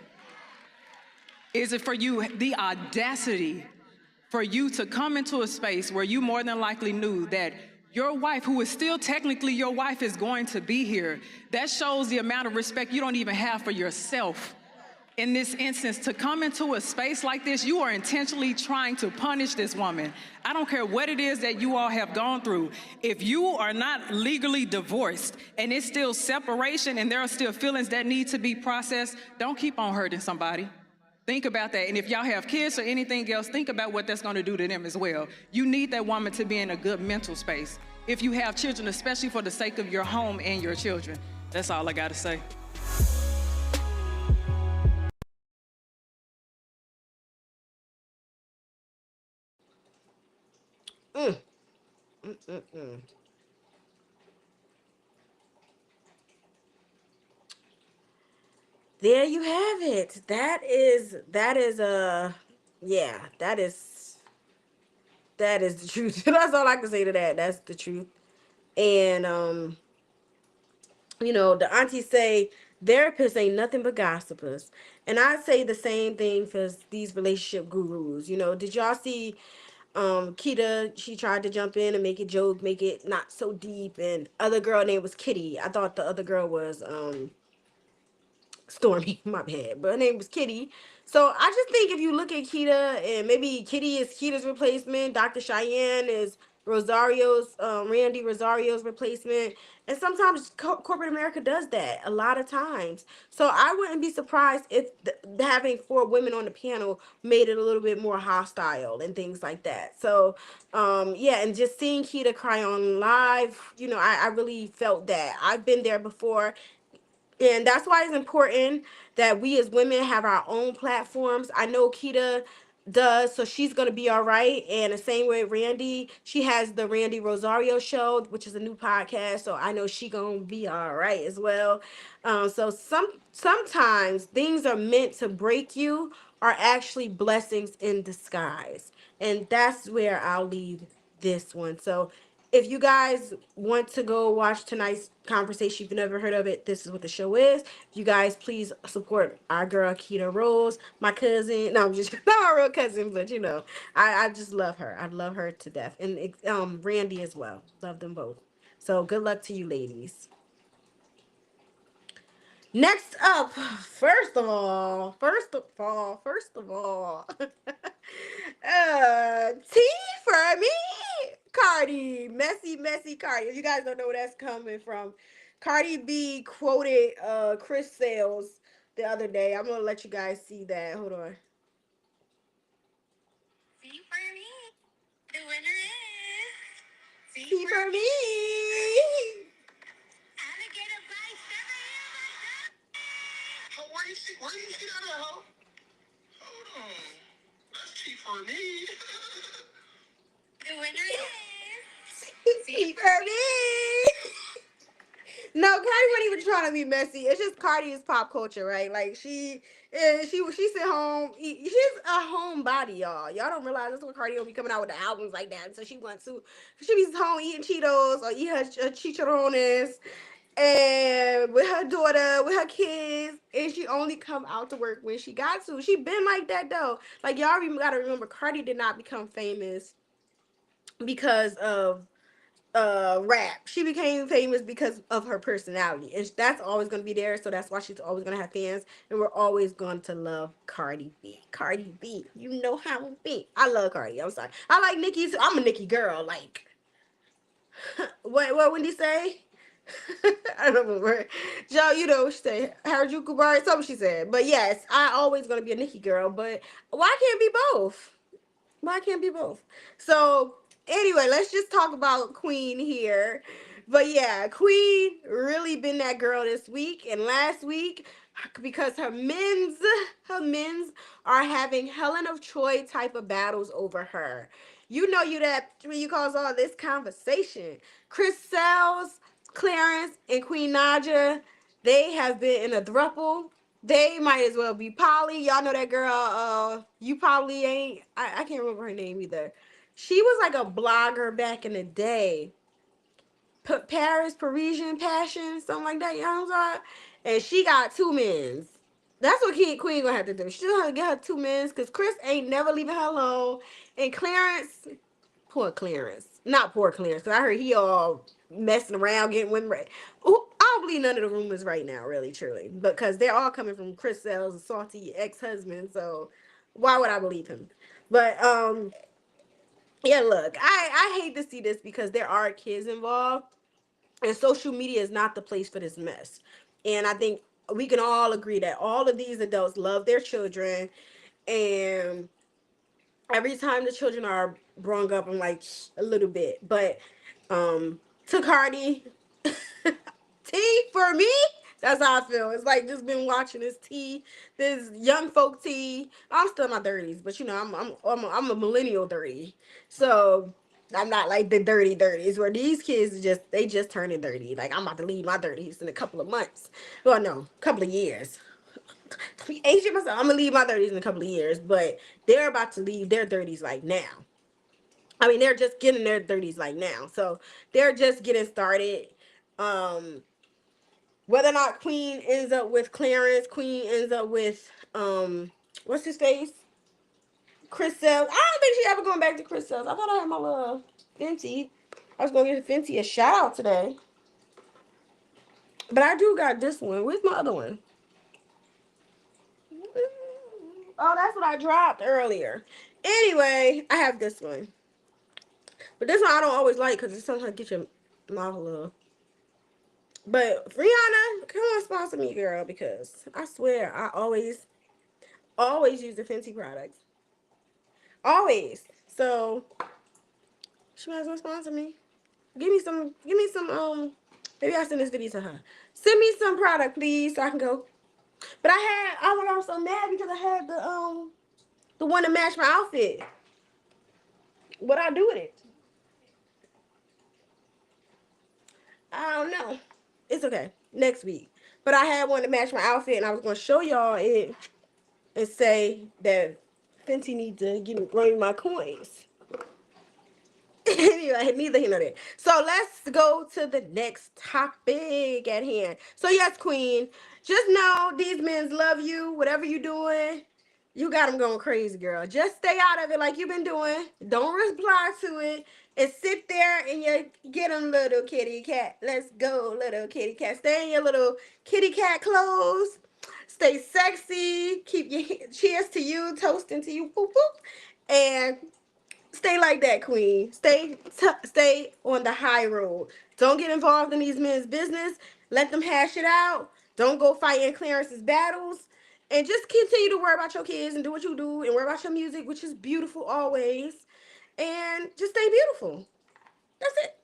is it for you, the audacity for you to come into a space where you more than likely knew that your wife, who is still technically your wife, is going to be here. That shows the amount of respect you don't even have for yourself. In this instance, to come into a space like this, you are intentionally trying to punish this woman. I don't care what it is that you all have gone through. If you are not legally divorced and it's still separation and there are still feelings that need to be processed, don't keep on hurting somebody. Think about that. And if y'all have kids or anything else, think about what that's going to do to them as well. You need that woman to be in a good mental space. If you have children, especially for the sake of your home and your children. That's all I got to say. There you have it. Yeah, that is the truth. That's all I can say to that. That's the truth. And the aunties say therapists ain't nothing but gossipers. And I say the same thing for these relationship gurus. Did y'all see Kita? She tried to jump in and make it joke, make it not so deep, and other girl name was Kitty. I thought the other girl was Stormy, my bad, but her name was Kitty. So I just think if you look at Kita, and maybe Kitty is Kita's replacement, Dr. Cheyenne is Randy Rosario's replacement, and sometimes corporate America does that a lot of times. So I wouldn't be surprised if having 4 women on the panel made it a little bit more hostile and things like that. So yeah, and just seeing Kita cry on live, I really felt that. I've been there before. And that's why it's important that we as women have our own platforms. I know Kita does, so she's gonna be all right. And the same way Randy, she has the Randy Rosario show, which is a new podcast. So I know she gonna be all right as well. So sometimes things are meant to break you are actually blessings in disguise. And that's where I'll leave this one. So if you guys want to go watch tonight's conversation, if you've never heard of it, this is what the show is. You guys, please support our girl Kita Rose, my cousin. No, I'm just not my real cousin, but I just love her. I love her to death, and Randy as well. Love them both. So good luck to you, ladies. Next up, first of all, T for me, Cardi, messy Cardi. If you guys don't know where that's coming from, Cardi B quoted Chris Sails the other day. I'm gonna let you guys see that. Hold on. T for me, the winner is T for me. Where do you see that at, ho? Hold on. That's cheap for me. The winner is T for me. No, Cardi wasn't even trying to be messy. It's just Cardi is pop culture, right? Like she sit home. She's a homebody, y'all. Y'all don't realize that's when Cardi will be coming out with the albums like that. So she wants to. She be home eating Cheetos or eat her chicharrones, and with her daughter, with her kids, and she only come out to work when she got to. She been like that though. Like y'all gotta remember, Cardi did not become famous because of rap. She became famous because of her personality, and that's always going to be there. So that's why she's always going to have fans, and we're always going to love Cardi B. Cardi B, you know how it be. I love Cardi. I'm sorry, I like Nicki too. I'm a Nicki girl. Like what Wendy say? I don't remember. Joe, she said Harajuku bar, something she said. But yes, I always going to be a Nicki girl. But why can't be both? Why can't be both? So anyway, let's just talk about Queen here. But yeah, Queen really been that girl this week. And last week, because her men's are having Helen of Troy type of battles over her. You know, you that when you cause all this conversation. Chris Sails, Clarence, and Queen Naija, they have been in a throuple. They might as well be Polly. Y'all know that girl. You probably ain't. I can't remember her name either. She was like a blogger back in the day. Parisian Passion, something like that. You know what I'm saying? And she got two men's. That's what Queen gonna have to do. She's gonna get her two men's because Chris ain't never leaving her alone. And Clarence, poor Clarence, not poor Clarence. Cause I heard he all messing around getting women ready. Ooh, I don't believe none of the rumors right now, really, truly, because they're all coming from Chris Sell's salty ex-husband. So why would I believe him? But yeah, look, I hate to see this because there are kids involved and social media is not the place for this mess. And I think we can all agree that all of these adults love their children. And every time the children are brung up, I'm like, a little bit. But to Cardi, tea for me, that's how I feel. It's like just been watching this tea, this young folk tea. I'm still in my 30s, but you know, I'm a millennial 30. So I'm not like the dirty 30s where these kids they just turning 30. Like I'm about to leave my 30s in a couple of months. Well, no, couple of years. Aging myself, I'm gonna leave my 30s in a couple of years, but they're about to leave their 30s like now. I mean, they're just getting their 30s like now. So they're just getting started. Whether or not Queen ends up with Clarence, Queen ends up with what's his face? Chris Sells. I don't think she ever going back to Chris Sells. I thought I had my little Fenty. I was gonna give Fenty a shout out today. But I do got this one. Where's my other one? Oh, that's what I dropped earlier. Anyway, I have this one. But this one I don't always like because it sometimes get your mouth a little. But Rihanna, come on, sponsor me, girl, because I swear I always use the Fenty products. Always. So she might as well sponsor me. Give me some maybe I'll send this video to her. Send me some product, please, so I can go. But I was so mad because I had the one to match my outfit. What I do with it? I don't know. It's okay. Next week. But I had one to match my outfit and I was gonna show y'all it and say that Fenty needs to bring me my coins. Anyway, neither here nor there. So let's go to the next topic at hand. So yes, Queen, just know these men love you. Whatever you doing, you got them going crazy, girl. Just stay out of it like you've been doing. Don't reply to it and sit there and you get them little kitty cat. Let's go, little kitty cat. Stay in your little kitty cat clothes. Stay sexy. Keep your cheers to you, toasting to you, boop boop, and stay like that, Queen. Stay on the high road. Don't get involved in these men's business. Let them hash it out. Don't go fight in Clarence's battles. And just continue to worry about your kids and do what you do and worry about your music, which is beautiful always. And just stay beautiful. That's it.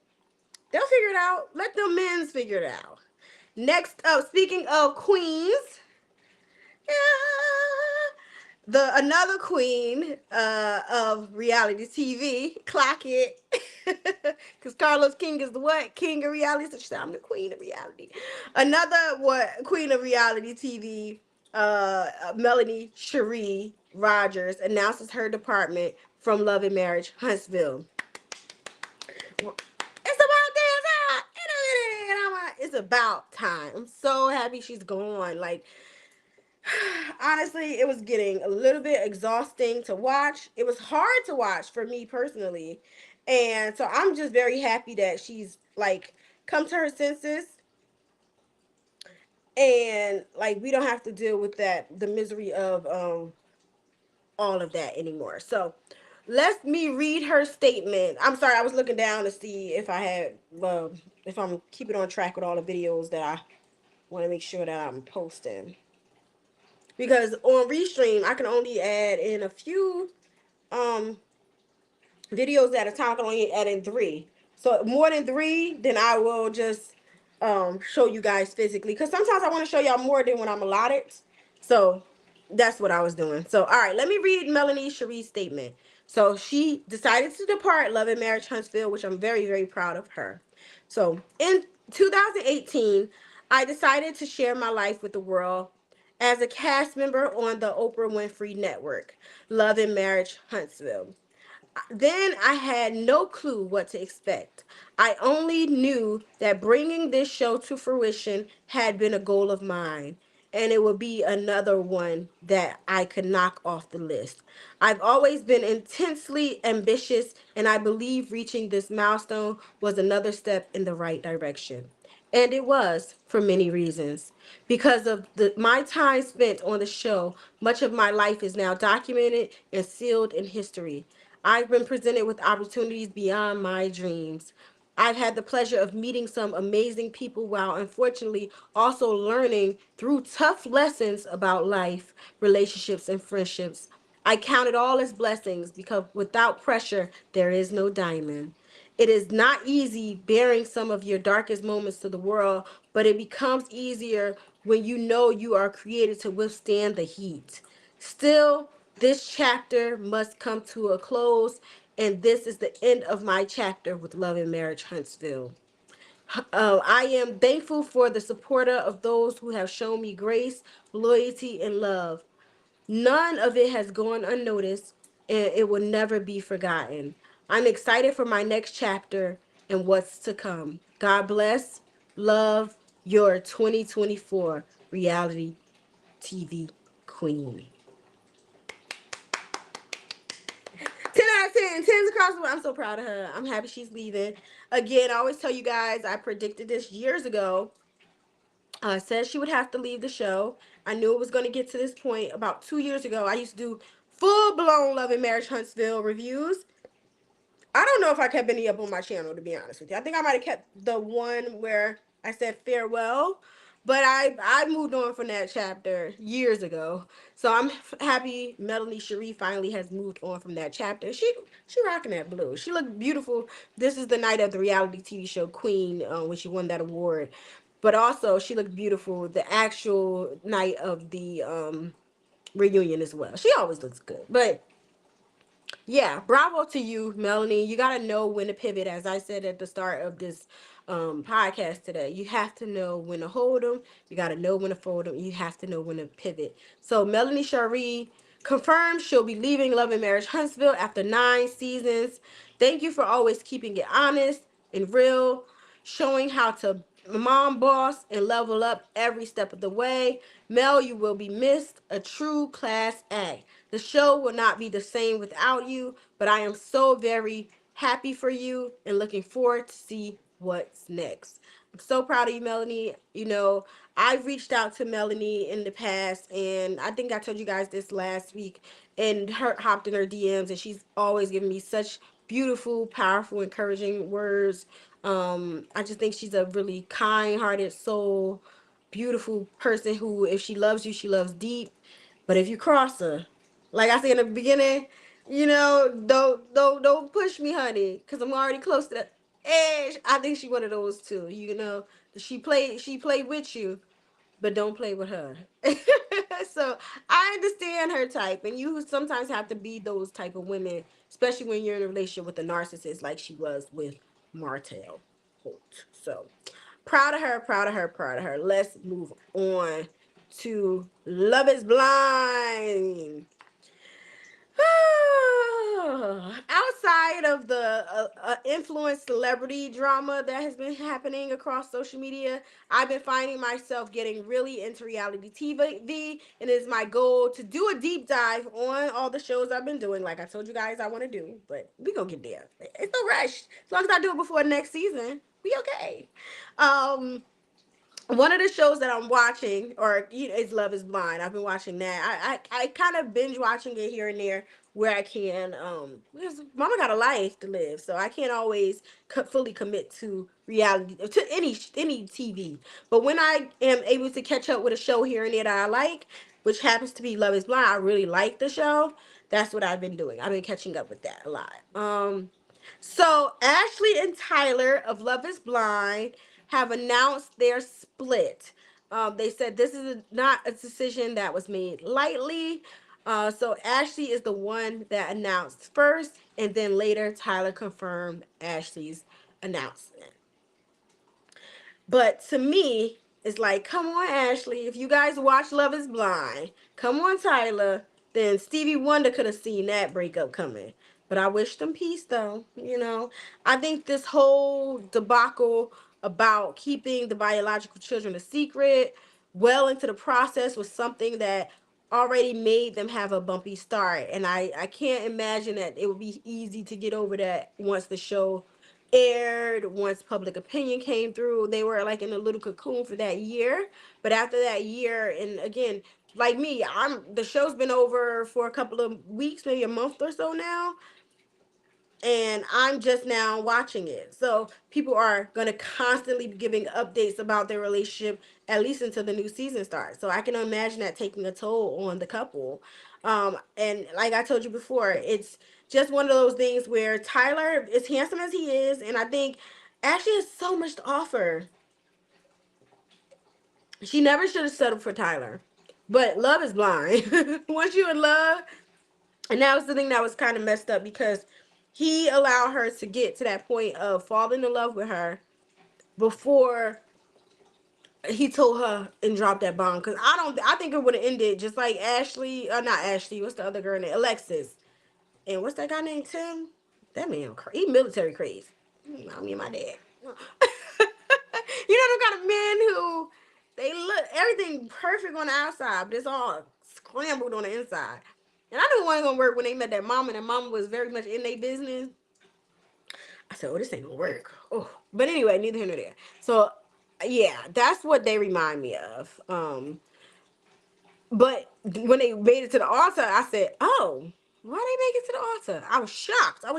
They'll figure it out. Let the men's figure it out. Next up, speaking of queens, the another queen of reality TV, clock it, because Carlos King is the what? King of reality. So she said, I'm the queen of reality. Another what? Queen of reality TV, Melody Shari Rogers announces her department from Love and Marriage Huntsville. It's about damn time. It's about time. I'm so happy she's gone. Like, honestly, it was getting a little bit exhausting to watch. It was hard to watch for me personally. And so I'm just very happy that she's like come to her senses and like we don't have to deal with the misery of all of that anymore. So let me read her statement. I'm sorry, I was looking down to see if I had if I'm keeping on track with all the videos that I want to make sure that I'm posting. Because on Restream, I can only add in a few videos at a time. I can only add in 3. So more than 3, then I will just show you guys physically, because sometimes I want to show y'all more than when I'm allotted. So that's what I was doing. So all right, let me read Melanie Cherie's statement. So she decided to depart Love and Marriage Huntsville, which I'm very, very proud of her. So in 2018, I decided to share my life with the world as a cast member on the Oprah Winfrey Network, Love and Marriage Huntsville. Then I had no clue what to expect. I only knew that bringing this show to fruition had been a goal of mine, and it would be another one that I could knock off the list. I've always been intensely ambitious, and I believe reaching this milestone was another step in the right direction. And it was for many reasons. Because of my time spent on the show, much of my life is now documented and sealed in history. I've been presented with opportunities beyond my dreams. I've had the pleasure of meeting some amazing people while unfortunately also learning through tough lessons about life, relationships, and friendships. I count it all as blessings because without pressure, there is no diamond. It is not easy bearing some of your darkest moments to the world, but it becomes easier when you know you are created to withstand the heat. Still, this chapter must come to a close, and this is the end of my chapter with Love and Marriage Huntsville. I am thankful for the supporter of those who have shown me grace, loyalty, and love. None of it has gone unnoticed, and it will never be forgotten. I'm excited for my next chapter and what's to come. God bless. Love, your 2024 reality TV queen. 10 out of 10. 10's across the board. I'm so proud of her. I'm happy she's leaving. Again, I always tell you guys, I predicted this years ago. Said she would have to leave the show. I knew it was going to get to this point about 2 years ago. I used to do full blown Love and Marriage Huntsville reviews. I don't know if I kept any up on my channel, to be honest with you. I think I might have kept the one where I said farewell, but I moved on from that chapter years ago. So I'm happy Melody Shari finally has moved on from that chapter. She rocking that blue. She looked beautiful. This is the night of the reality TV show Queen, when she won that award. But also she looked beautiful the actual night of the reunion as well. She always looks good. But yeah, bravo to you, Melanie. You got to know when to pivot. As I said at the start of this podcast today, you have to know when to hold them. You got to know when to fold them. You have to know when to pivot. So, Melanie Shari confirmed she'll be leaving Love and Marriage Huntsville after 9 seasons. Thank you for always keeping it honest and real, showing how to mom boss and level up every step of the way. Mel, you will be missed. A true class act. The show will not be the same without you, but I am so very happy for you and looking forward to see what's next. I'm so proud of you, Melanie. You know, I've reached out to Melanie in the past, and I think I told you guys this last week, and her hopped in her DMs, and she's always given me such beautiful, powerful, encouraging words. I just think she's a really kind-hearted soul, beautiful person who, if she loves you, she loves deep. But if you cross her, like I said in the beginning, don't push me, honey, because I'm already close to the edge. I think she one of those too. She played with you, but don't play with her. So I understand her type, and you sometimes have to be those type of women, especially when you're in a relationship with a narcissist like she was with Martell Holt. So proud of her, proud of her, proud of her. Let's move on to Love is Blind. Outside of the influence celebrity drama that has been happening across social media, I've been finding myself getting really into reality TV, and it is my goal to do a deep dive on all the shows I've been doing, like I told you guys I want to do. But we gonna get there. It's no rush. As long as I do it before next season, we okay. Um, One of the shows that I'm watching, is Love Is Blind. I've been watching that. I kind of binge watching it here and there where I can. Because Mama got a life to live, so I can't always fully commit to reality to any TV. But when I am able to catch up with a show here and there that I like, which happens to be Love Is Blind, I really like the show. That's what I've been doing. I've been catching up with that a lot. So Ashley and Tyler of Love Is Blind have announced their split. They said this is not a decision that was made lightly. So Ashley is the one that announced first, and then later Tyler confirmed Ashley's announcement. But to me, it's like, come on, Ashley. If you guys watch Love is Blind, come on, Tyler. Then Stevie Wonder could have seen that breakup coming. But I wish them peace, though. I think this whole debacle about keeping the biological children a secret well into the process was something that already made them have a bumpy start. And I can't imagine that it would be easy to get over that once the show aired, once public opinion came through. They were like in a little cocoon for that year. But after that year, and again, like me, the show's been over for a couple of weeks, maybe a month or so now, and I'm just now watching it. So people are going to constantly be giving updates about their relationship, at least until the new season starts. So I can imagine that taking a toll on the couple. And like I told you before, it's just one of those things where Tyler, as handsome as he is, and I think Ashley has so much to offer. She never should have settled for Tyler. But love is blind. Once you're in love, and that was the thing that was kind of messed up, because he allowed her to get to that point of falling in love with her before he told her and dropped that bomb. Because I think it would have ended just like Ashley, not Ashley, what's the other girl name? Alexis. And what's that guy named Tim? That man, he military crazy. I mean, my dad. The kind of men who, they look everything perfect on the outside, but it's all scrambled on the inside. And I knew it wasn't gonna work when they met that mama, and that mama was very much in their business. I said, "Oh, this ain't gonna work." Oh, but anyway, neither here nor there. So, yeah, that's what they remind me of. But when they made it to the altar, I said, "Oh, why they make it to the altar?" I was shocked. I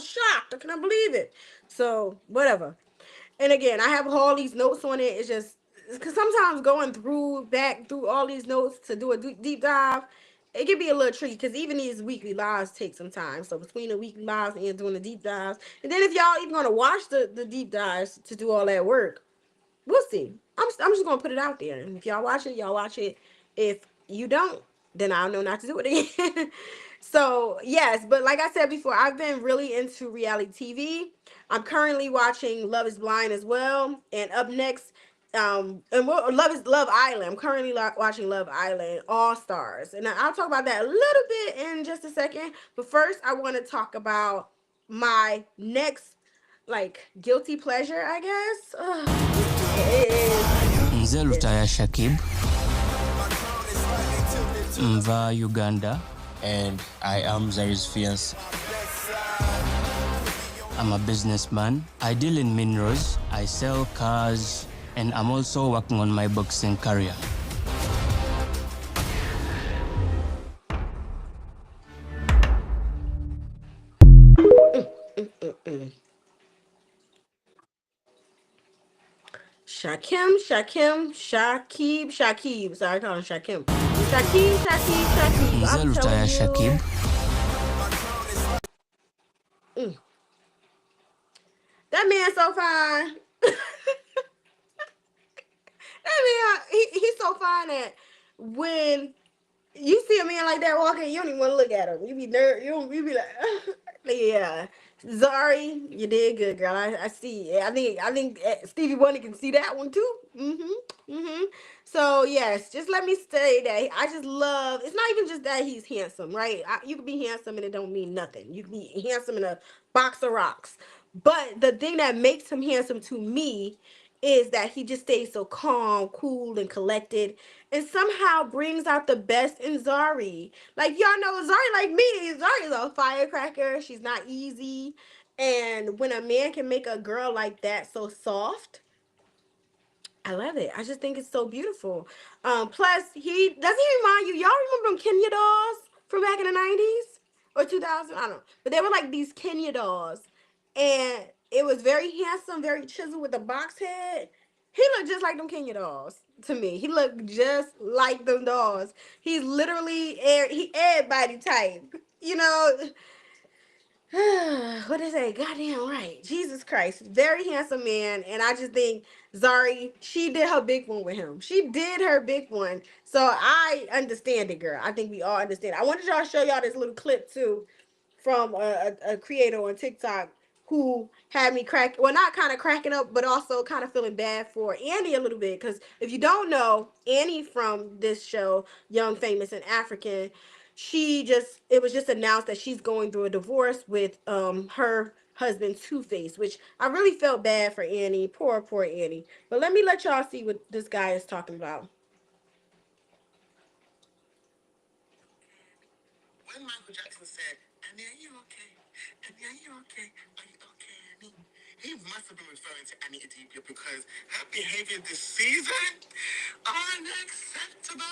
couldn't believe it. So, whatever. And again, I have all these notes on it. It's just because sometimes going back through all these notes to do a deep dive, it can be a little tricky, because even these weekly lives take some time. So between the weekly lives and doing the deep dives, and then if y'all even gonna watch the deep dives to do all that work, we'll see. I'm just gonna put it out there. And if y'all watch it, y'all watch it. If you don't, then I'll know not to do it again. So yes, but like I said before, I've been really into reality TV. I'm currently watching Love is Blind as well. And up next, Love Island. I'm currently watching Love Island All Stars. And I'll talk about that a little bit in just a second. But first, I want to talk about my next, like, guilty pleasure, I guess. Nze Lutaya Shakib, Mva Uganda. And I am Zari's fiance. I'm a businessman. I deal in minerals, I sell cars, and I'm also working on my boxing career. Shakib. Sorry, I call him Shakim. Shakib. Nze I'm Lutaya telling Shakib. you. That man's so fine. That man, he's so fine that when you see a man like that walking, you don't even want to look at him. You be nerd. You be like, yeah. Zari, you did good, girl. I see. I think Stevie Wonder can see that one too. So yes, just let me say that I just love. It's not even just that he's handsome, right? You can be handsome and it don't mean nothing. You can be handsome in a box of rocks. But the thing that makes him handsome to me is that he just stays so calm, cool, and collected, and somehow brings out the best in Zari. Like, y'all know Zari, like me, Zari is a firecracker. She's not easy. And when a man can make a girl like that so soft, I love it. I just think it's so beautiful. Plus, he remind you, y'all remember them Kenya dolls from back in the 90s or 2000? I don't know. But they were like these Kenya dolls. And it was very handsome, very chiseled with a box head. He looked just like them Kenya dolls to me. He looked just like them dolls. He's literally everybody type. What is that? Goddamn right. Jesus Christ. Very handsome man. And I just think Zari, she did her big one with him. She did her big one. So I understand it, girl. I think we all understand. I wanted y'all to show y'all this little clip too from a creator on TikTok who had me crack, well, not kind of cracking up, but also kind of feeling bad for Annie a little bit. Because if you don't know, Annie from this show, Young, Famous, and African, it was just announced that she's going through a divorce with her husband Two Face, which I really felt bad for Annie. Poor Annie. But let me let y'all see what this guy is talking about. When Michael Jackson said, Annie, are you okay? Annie, are you okay? Are you okay, Annie? He must have been referring to Annie Adibia because her behavior this season, unacceptable.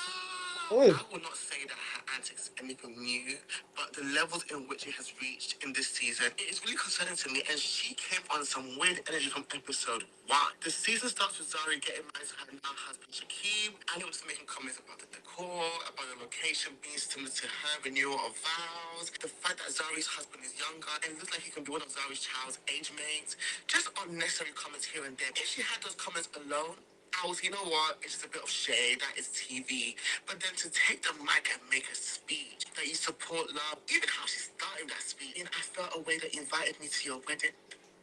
I will not say that her antics are anything new, but the levels in which it has reached in this season, it is really concerning to me. And she came on some weird energy from episode 1. The season starts with Zari getting married to her now husband Shaquille, and he was making comments about the decor, about the location being similar to her renewal of vows, the fact that Zari's husband is younger, and it looks like he can be one of Zari's child's age mates. Just unnecessary comments here and there. If she had those comments alone, I was, you know what, it's just a bit of shade, that is TV. But then to take the mic and make a speech that you support love, even how she started that speech, and I felt a way that invited me to your wedding.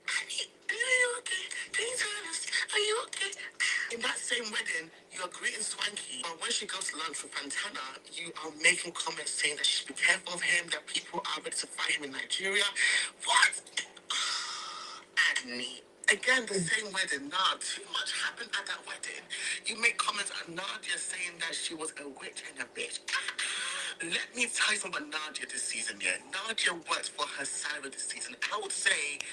Honey, are you okay? Can you tell us? Are you okay? In that same wedding, you're greeting Swanky, but when she goes to lunch with Fantana, you are making comments saying that she should be careful of him, that people are ready to fight him in Nigeria. What? Agony. Again, the same wedding. Nah, too much happened at that wedding. You make comments at Nadia saying that she was a witch and a bitch. Let me tell you something about Nadia this season, yeah. Nadia worked for her salary this season. I would say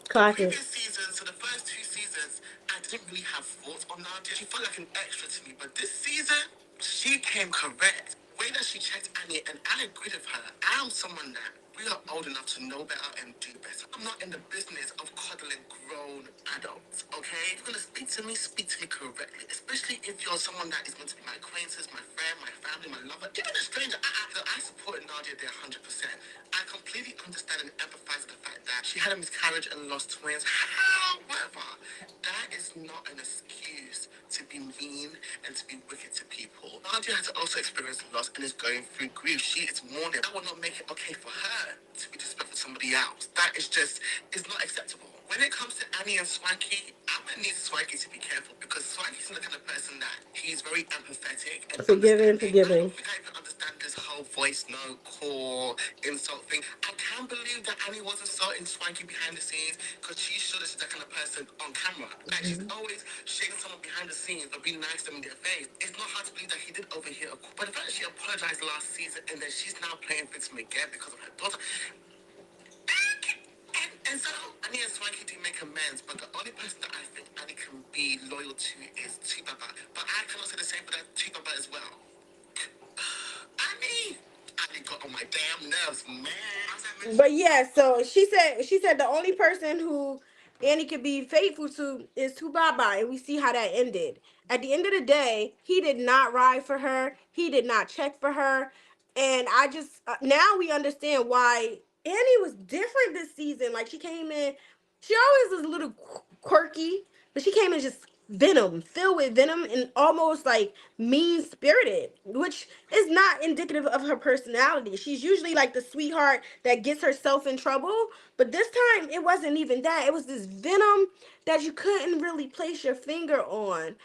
previous seasons, so the first 2 seasons, I didn't really have thoughts on Nadia. She felt like an extra to me, but this season, she came correct. Way that she checked Annie, and I agreed with her. I am someone that we are old enough to know better and do better. I'm not in the business of coddling grown adults, okay? If you're gonna speak to me correctly, especially if you're someone that is meant to be my acquaintance, my friend, my family, my lover, even a stranger. I supported Nadia there 100%. I completely understand and empathize with the fact that she had a miscarriage and lost twins. However, that is not an excuse to be mean and to be wicked to people. Nadia has also experienced loss and is going through grief. She is mourning. That will not make it okay for her to be disrespectful to somebody else. That is just, it's not acceptable. When it comes to Annie and Swanky, I'm gonna need Swanky to be careful because Swanky's the kind of person that he's very empathetic and understanding. I don't think I even understand this whole voice note, core, insult thing. I can't believe that Annie was insulting Swanky behind the scenes because she's sure that she's that kind of person on camera. Like she's always shaking someone behind the scenes but being nice to them in their face. It's not hard to believe that he did overhear a call. But the fact that she apologized last season and then she's now playing victim again because of her daughter. And so Annie and Swanky do make amends, but the only person that I think Annie can be loyal to is Tubaba. But I cannot say the same for that Tubaba as well. Annie got on my damn nerves, man. But yeah, so she said the only person who Annie could be faithful to is Tubaba, and we see how that ended. At the end of the day, he did not ride for her. He did not check for her. And I just now we understand why Annie was different this season. Like she came in, she always was a little quirky, but she came in just venom, filled with venom and almost like mean spirited, which is not indicative of her personality. She's usually like the sweetheart that gets herself in trouble, but this time it wasn't even that. It was this venom that you couldn't really place your finger on.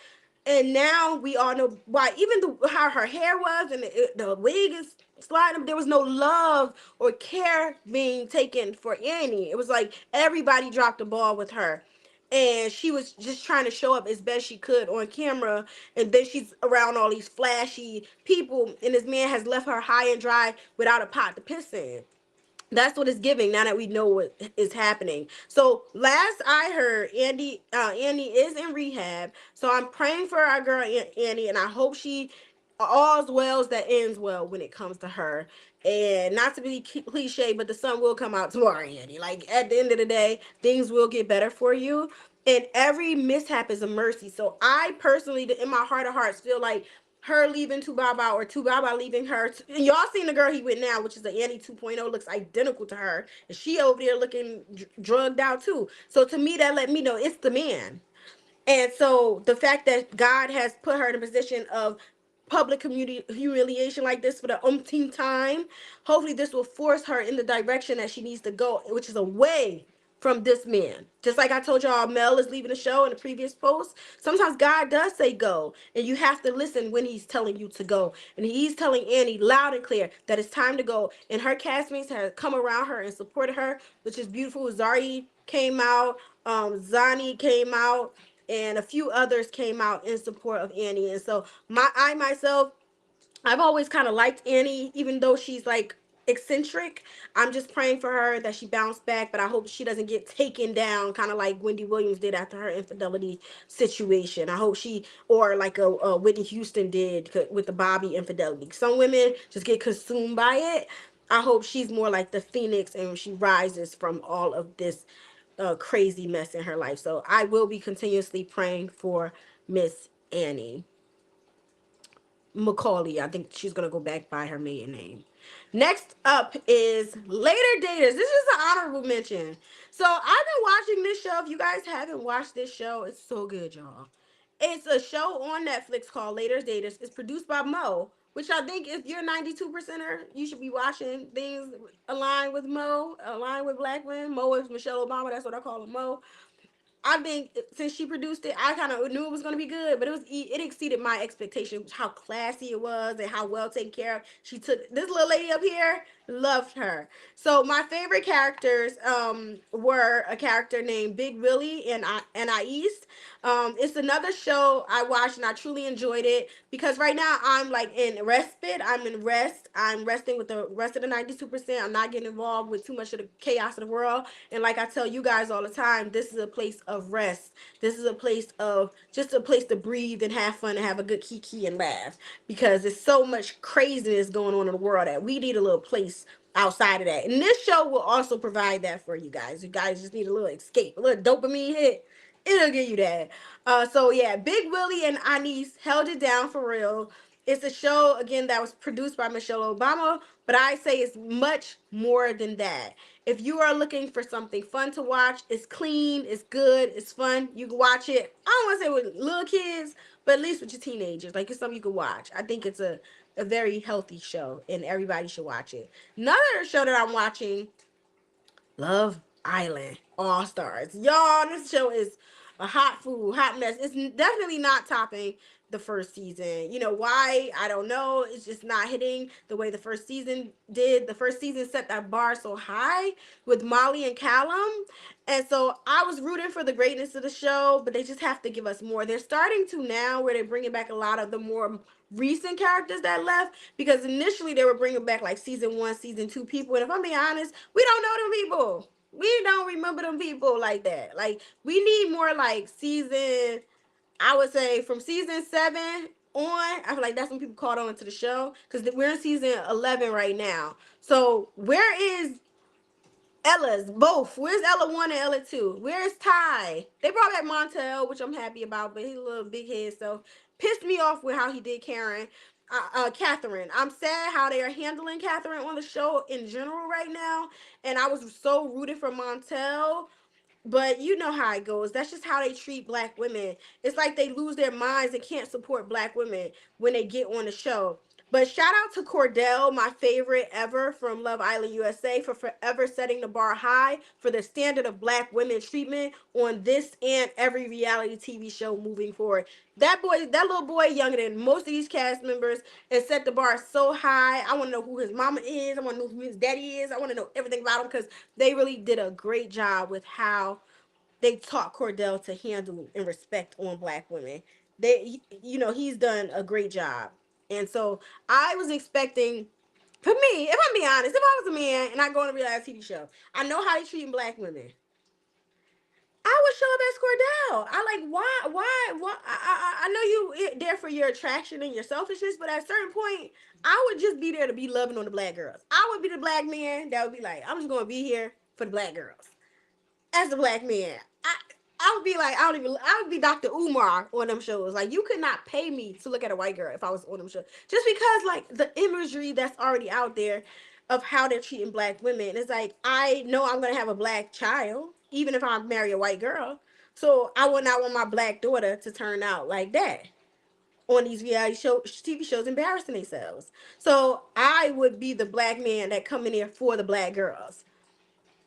And now we all know why. Even how her hair was and the wig is sliding. There was no love or care being taken for Annie. It was like everybody dropped the ball with her, and she was just trying to show up as best she could on camera. And then she's around all these flashy people, and this man has left her high and dry without a pot to piss in. That's what it's giving now that we know what is happening. So last I heard, Annie is in rehab. So I'm praying for our girl Annie, and I hope she all's well that ends well when it comes to her. And not to be cliche, but the sun will come out tomorrow, Annie. Like at the end of the day, things will get better for you. And every mishap is a mercy. So I personally, in my heart of hearts, feel like her leaving Tubaba or Tubaba leaving her. And y'all seen the girl he with now, which is the Annie 2.0, looks identical to her. And she over there looking drugged out too. So to me, that let me know it's the man. And so the fact that God has put her in a position of public community humiliation like this for the umpteenth time, hopefully this will force her in the direction that she needs to go, which is away from this man. Just like I told y'all, Mel is leaving the show in the previous post. Sometimes God does say go, and you have to listen when he's telling you to go. And he's telling Annie loud and clear that it's time to go. And her castmates have come around her and supported her, which is beautiful. Zari came out, Zani came out, and a few others came out in support of Annie. And so I myself, I've always kind of liked Annie, even though she's like eccentric. I'm just praying for her that she bounced back, but I hope she doesn't get taken down, kind of like Wendy Williams did after her infidelity situation. I hope she, or like a Whitney Houston did with the Bobby infidelity. Some women just get consumed by it. I hope she's more like the phoenix and she rises from all of this crazy mess in her life. So I will be continuously praying for Miss Annie Macaulay. I think she's gonna go back by her maiden name. Next up is Later Daters. This is an honorable mention. So I've been watching this show. If you guys haven't watched this show, it's so good, y'all. It's a show on Netflix called Later Daters. It's produced by Mo, which I think if you're a 92 percenter, you should be watching things aligned with Mo, aligned with black women. Mo is Michelle Obama. That's what I call him, Mo. I think since she produced it, I kind of knew it was going to be good, but it exceeded my expectations. How classy it was and how well taken care of. She took this little lady up here. Loved her. So my favorite characters were a character named Big Willie and Ais. It's another show I watched and I truly enjoyed it because right now I'm like in respite. I'm in rest. I'm resting with the rest of the 92%. I'm not getting involved with too much of the chaos of the world. And like I tell you guys all the time, this is a place of rest. This is a place of just a place to breathe and have fun and have a good kiki and laugh because there's so much craziness going on in the world that we need a little place outside of that. And this show will also provide that for you guys. You guys just need a little escape, a little dopamine hit. It'll give you that. So yeah, Big Willie and Anise held it down for real. It's a show again that was produced by Michelle Obama, but I say it's much more than that. If you are looking for something fun to watch, it's clean, it's good, it's fun. You can watch it. I don't want to say with little kids, but at least with your teenagers. Like it's something you can watch. I think it's a very healthy show, and everybody should watch it. Another show that I'm watching, Love Island All Stars. Y'all, this show is a hot mess. It's definitely not topping the first season. You know why? I don't know. It's just not hitting the way the first season did. The first season set that bar so high with Molly and Callum. And so I was rooting for the greatness of the show, but they just have to give us more. They're starting to now where they're bringing back a lot of the more recent characters that left because initially they were bringing back like season 1, season 2 people. And if I'm being honest, we don't know them people. We don't remember them people like that. Like we need more like season, I would say from season 7 on. I feel like that's when people caught on to the show because we're in season 11 right now. So where is Ella's both? Where's Ella 1 and Ella 2? Where's Ty? They brought back Montel, which I'm happy about, but he's a little big head, so pissed me off with how he did Karen. Catherine. I'm sad how they are handling Catherine on the show in general right now, and I was so rooted for Montel. But you know how it goes. That's just how they treat black women. It's like they lose their minds and can't support black women when they get on the show. But shout out to Cordell, my favorite ever from Love Island USA, for forever setting the bar high for the standard of black women treatment on this and every reality TV show moving forward. That little boy, younger than most of these cast members, and set the bar so high. I want to know who his mama is. I want to know who his daddy is. I want to know everything about him because they really did a great job with how they taught Cordell to handle and respect on black women. He's done a great job. And so I was expecting, for me, if I'm being honest, if I was a man and I go on a reality TV show, I know how they treating black women. I would show up as Cordell. I like why I know you there for your attraction and your selfishness, but at a certain point, I would just be there to be loving on the black girls. I would be the black man that would be like, I'm just gonna be here for the black girls as a black man. I would be like, I would be Dr. Umar on them shows. Like, you could not pay me to look at a white girl if I was on them shows. Just because, like, the imagery that's already out there of how they're treating black women. It's like, I know I'm going to have a black child, even if I marry a white girl. So I would not want my black daughter to turn out like that on these reality TV shows, embarrassing themselves. So I would be the black man that come in there for the black girls.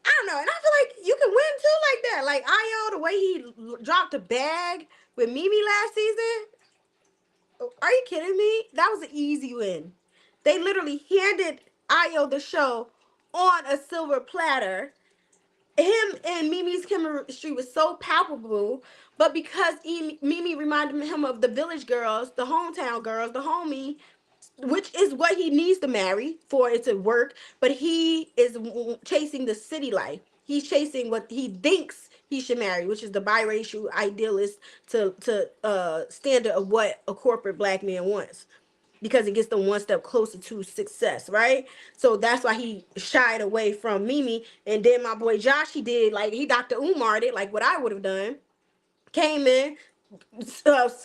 I don't know, and I feel like you can win too like that. Like Io, the way he dropped a bag with Mimi last season. Are you kidding me? That was an easy win. They literally handed Io the show on a silver platter. Him and Mimi's chemistry was so palpable, but because Mimi reminded him of the village girls, the hometown girls, the homie, which is what he needs to marry for it to work, but he is chasing the city life. He's chasing what he thinks he should marry, which is the biracial idealist to standard of what a corporate black man wants, because it gets them one step closer to success, right? So that's why he shied away from Mimi. And then my boy Josh, he Dr. Umar'd it, like what I would have done. Came in,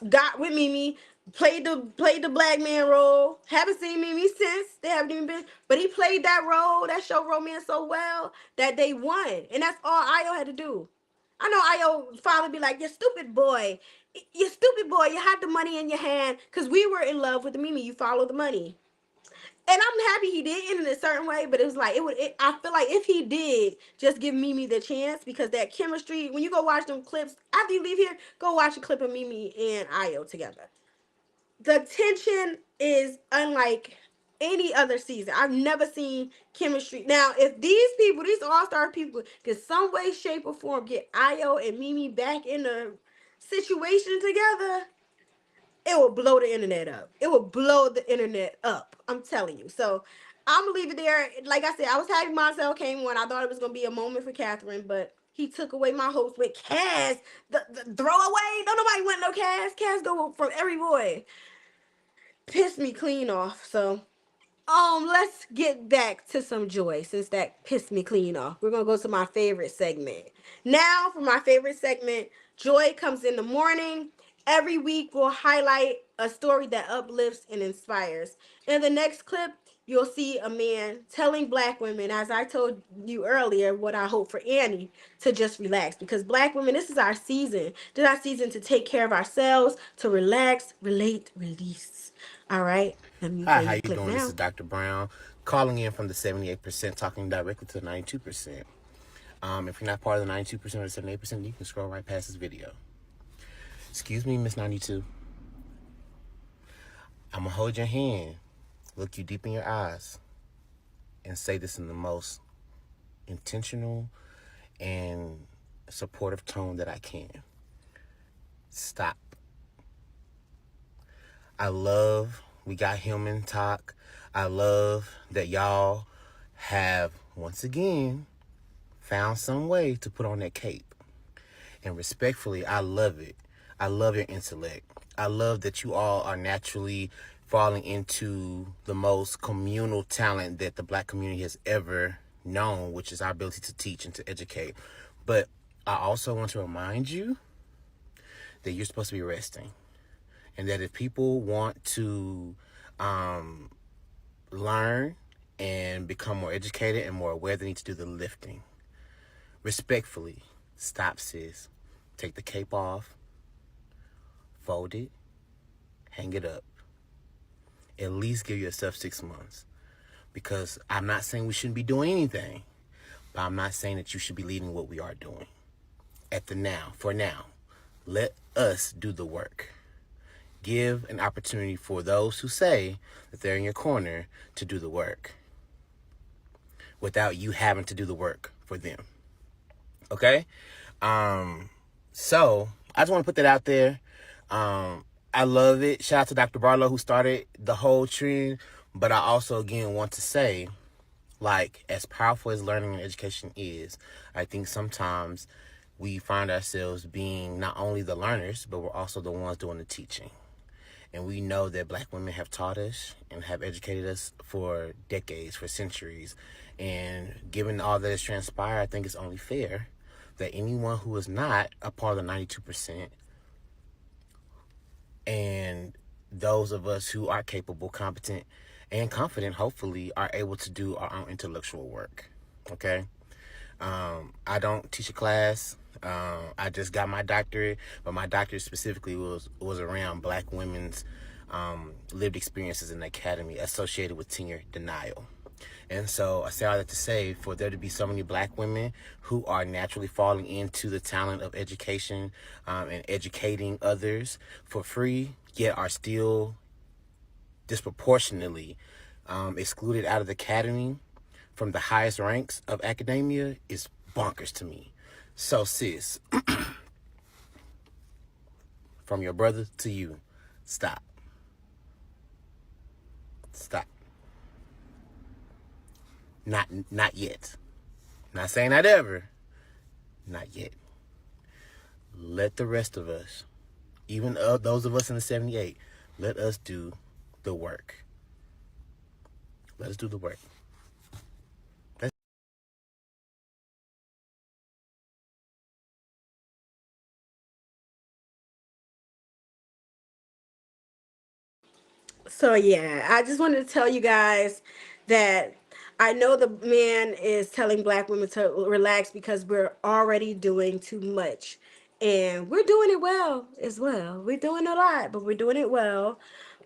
got with Mimi, played the black man role. Haven't seen Mimi since. They haven't even been, but he played that role, that show romance so well that they won. And that's all Io had to do. I know Io father be like, you stupid boy. You stupid boy. You had the money in your hand because we were in love with the Mimi. You follow the money. And I'm happy he did in a certain way, but it was like I feel like if he did just give Mimi the chance, because that chemistry, when you go watch them clips after you leave here, go watch a clip of Mimi and Io together. The tension is unlike any other season. I've never seen chemistry. Now, if these all-star people, can some way, shape, or form get Io and Mimi back in the situation together, it will blow the internet up. It will blow the internet up. I'm telling you. So I'm gonna leave it there. Like I said, I was happy Montel came on. I thought it was gonna be a moment for Catherine, but he took away my hopes with Cass. The throwaway. Don't nobody want no Cass. Cass go from every boy. Pissed me clean off. So let's get back to some joy since that pissed me clean off. We're gonna go to my favorite segment. Now for my favorite segment, Joy Comes in the Morning. Every week we'll highlight a story that uplifts and inspires. In the next clip, you'll see a man telling black women, as I told you earlier, what I hope for Annie, to just relax. Because black women, this is our season. This is our season to take care of ourselves, to relax, relate, release. All right? Let me Hi, play how the you clip doing? now. This is Dr. Brown calling in from the 78%, talking directly to the 92%. If you're not part of the 92% or the 78%, you can scroll right past this video. Excuse me, Miss 92. I'm going to hold your hand, look you deep in your eyes, and say this in the most intentional and supportive tone that I can. Stop. I love we got HillmanTok. I love that y'all have, once again, found some way to put on that cape. And respectfully, I love it. I love your intellect. I love that you all are naturally falling into the most communal talent that the black community has ever known, which is our ability to teach and to educate. But I also want to remind you that you're supposed to be resting. And that if people want to learn and become more educated and more aware, they need to do the lifting. Respectfully, stop, sis. Take the cape off, fold it, hang it up. At least give yourself 6 months. Because I'm not saying we shouldn't be doing anything, but I'm not saying that you should be leading what we are doing. For now, let us do the work. Give an opportunity for those who say that they're in your corner to do the work without you having to do the work for them. Okay? So I just want to put that out there. I love it. Shout out to Dr. Barlow who started the whole trend. But I also, again, want to say, like, as powerful as learning and education is, I think sometimes we find ourselves being not only the learners, but we're also the ones doing the teaching. And we know that black women have taught us and have educated us for decades, for centuries. And given all that has transpired, I think it's only fair that anyone who is not a part of the 92%, and those of us who are capable, competent, and confident, hopefully, are able to do our own intellectual work. Okay? I don't teach a class. I just got my doctorate, but my doctorate specifically was around Black women's lived experiences in the academy associated with tenure denial. And so I say all that to say, for there to be so many Black women who are naturally falling into the talent of education and educating others for free, yet are still disproportionately excluded out of the academy from the highest ranks of academia, is bonkers to me. So, sis, from your brother to you, stop. Stop. Not yet. Not saying not ever. Not yet. Let the rest of us, even those of us in the 78, let us do the work. Let us do the work. So yeah, I just wanted to tell you guys that I know the man is telling Black women to relax because we're already doing too much. And we're doing it well as well. We're doing a lot, but we're doing it well.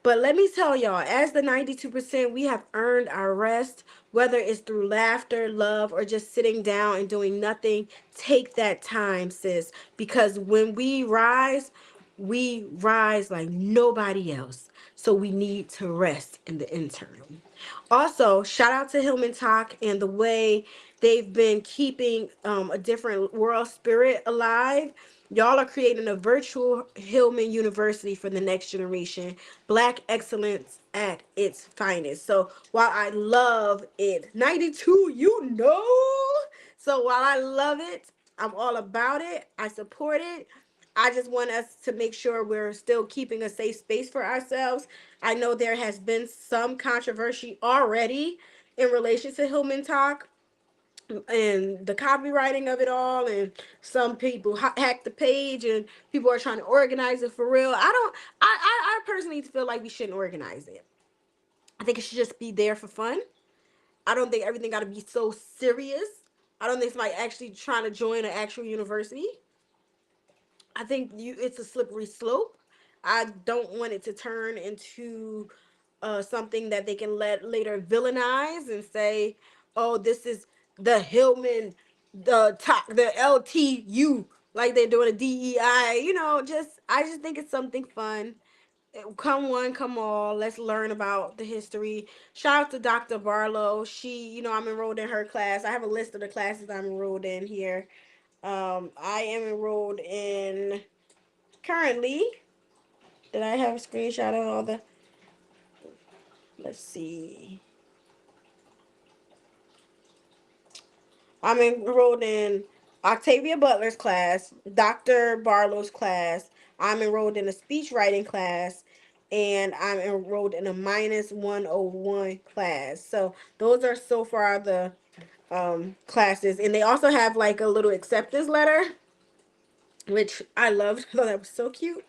But let me tell y'all, as the 92%, we have earned our rest, whether it's through laughter, love, or just sitting down and doing nothing. Take that time, sis, because when we rise like nobody else. So we need to rest in the interim. Also, shout out to HillmanTok and the way they've been keeping a different world spirit alive. Y'all are creating a virtual Hillman University for the next generation. Black excellence at its finest. So while I love it, 92, you know. So while I love it, I'm all about it. I support it. I just want us to make sure we're still keeping a safe space for ourselves. I know there has been some controversy already in relation to HillmanTok and the copywriting of it all, and some people hacked the page and people are trying to organize it for real. I personally feel like we shouldn't organize it. I think it should just be there for fun. I don't think everything got to be so serious. I don't think somebody actually trying to join an actual university. I think it's a slippery slope. I don't want it to turn into something that they can let later villainize and say, "Oh, this is the Hillman, the top, the LTU," like they're doing a DEI. I just think it's something fun. Come one, come all. Let's learn about the history. Shout out to Dr. Barlow. I'm enrolled in her class. I have a list of the classes I'm enrolled in here. I am enrolled in currently. Did I have a screenshot of all the? Let's see. I'm enrolled in Octavia Butler's class, Dr. Barlow's class. I'm enrolled in a speech writing class, and I'm enrolled in a minus 101 class. So those are so far the classes, and they also have like a little acceptance letter, which I loved. I thought that was so cute.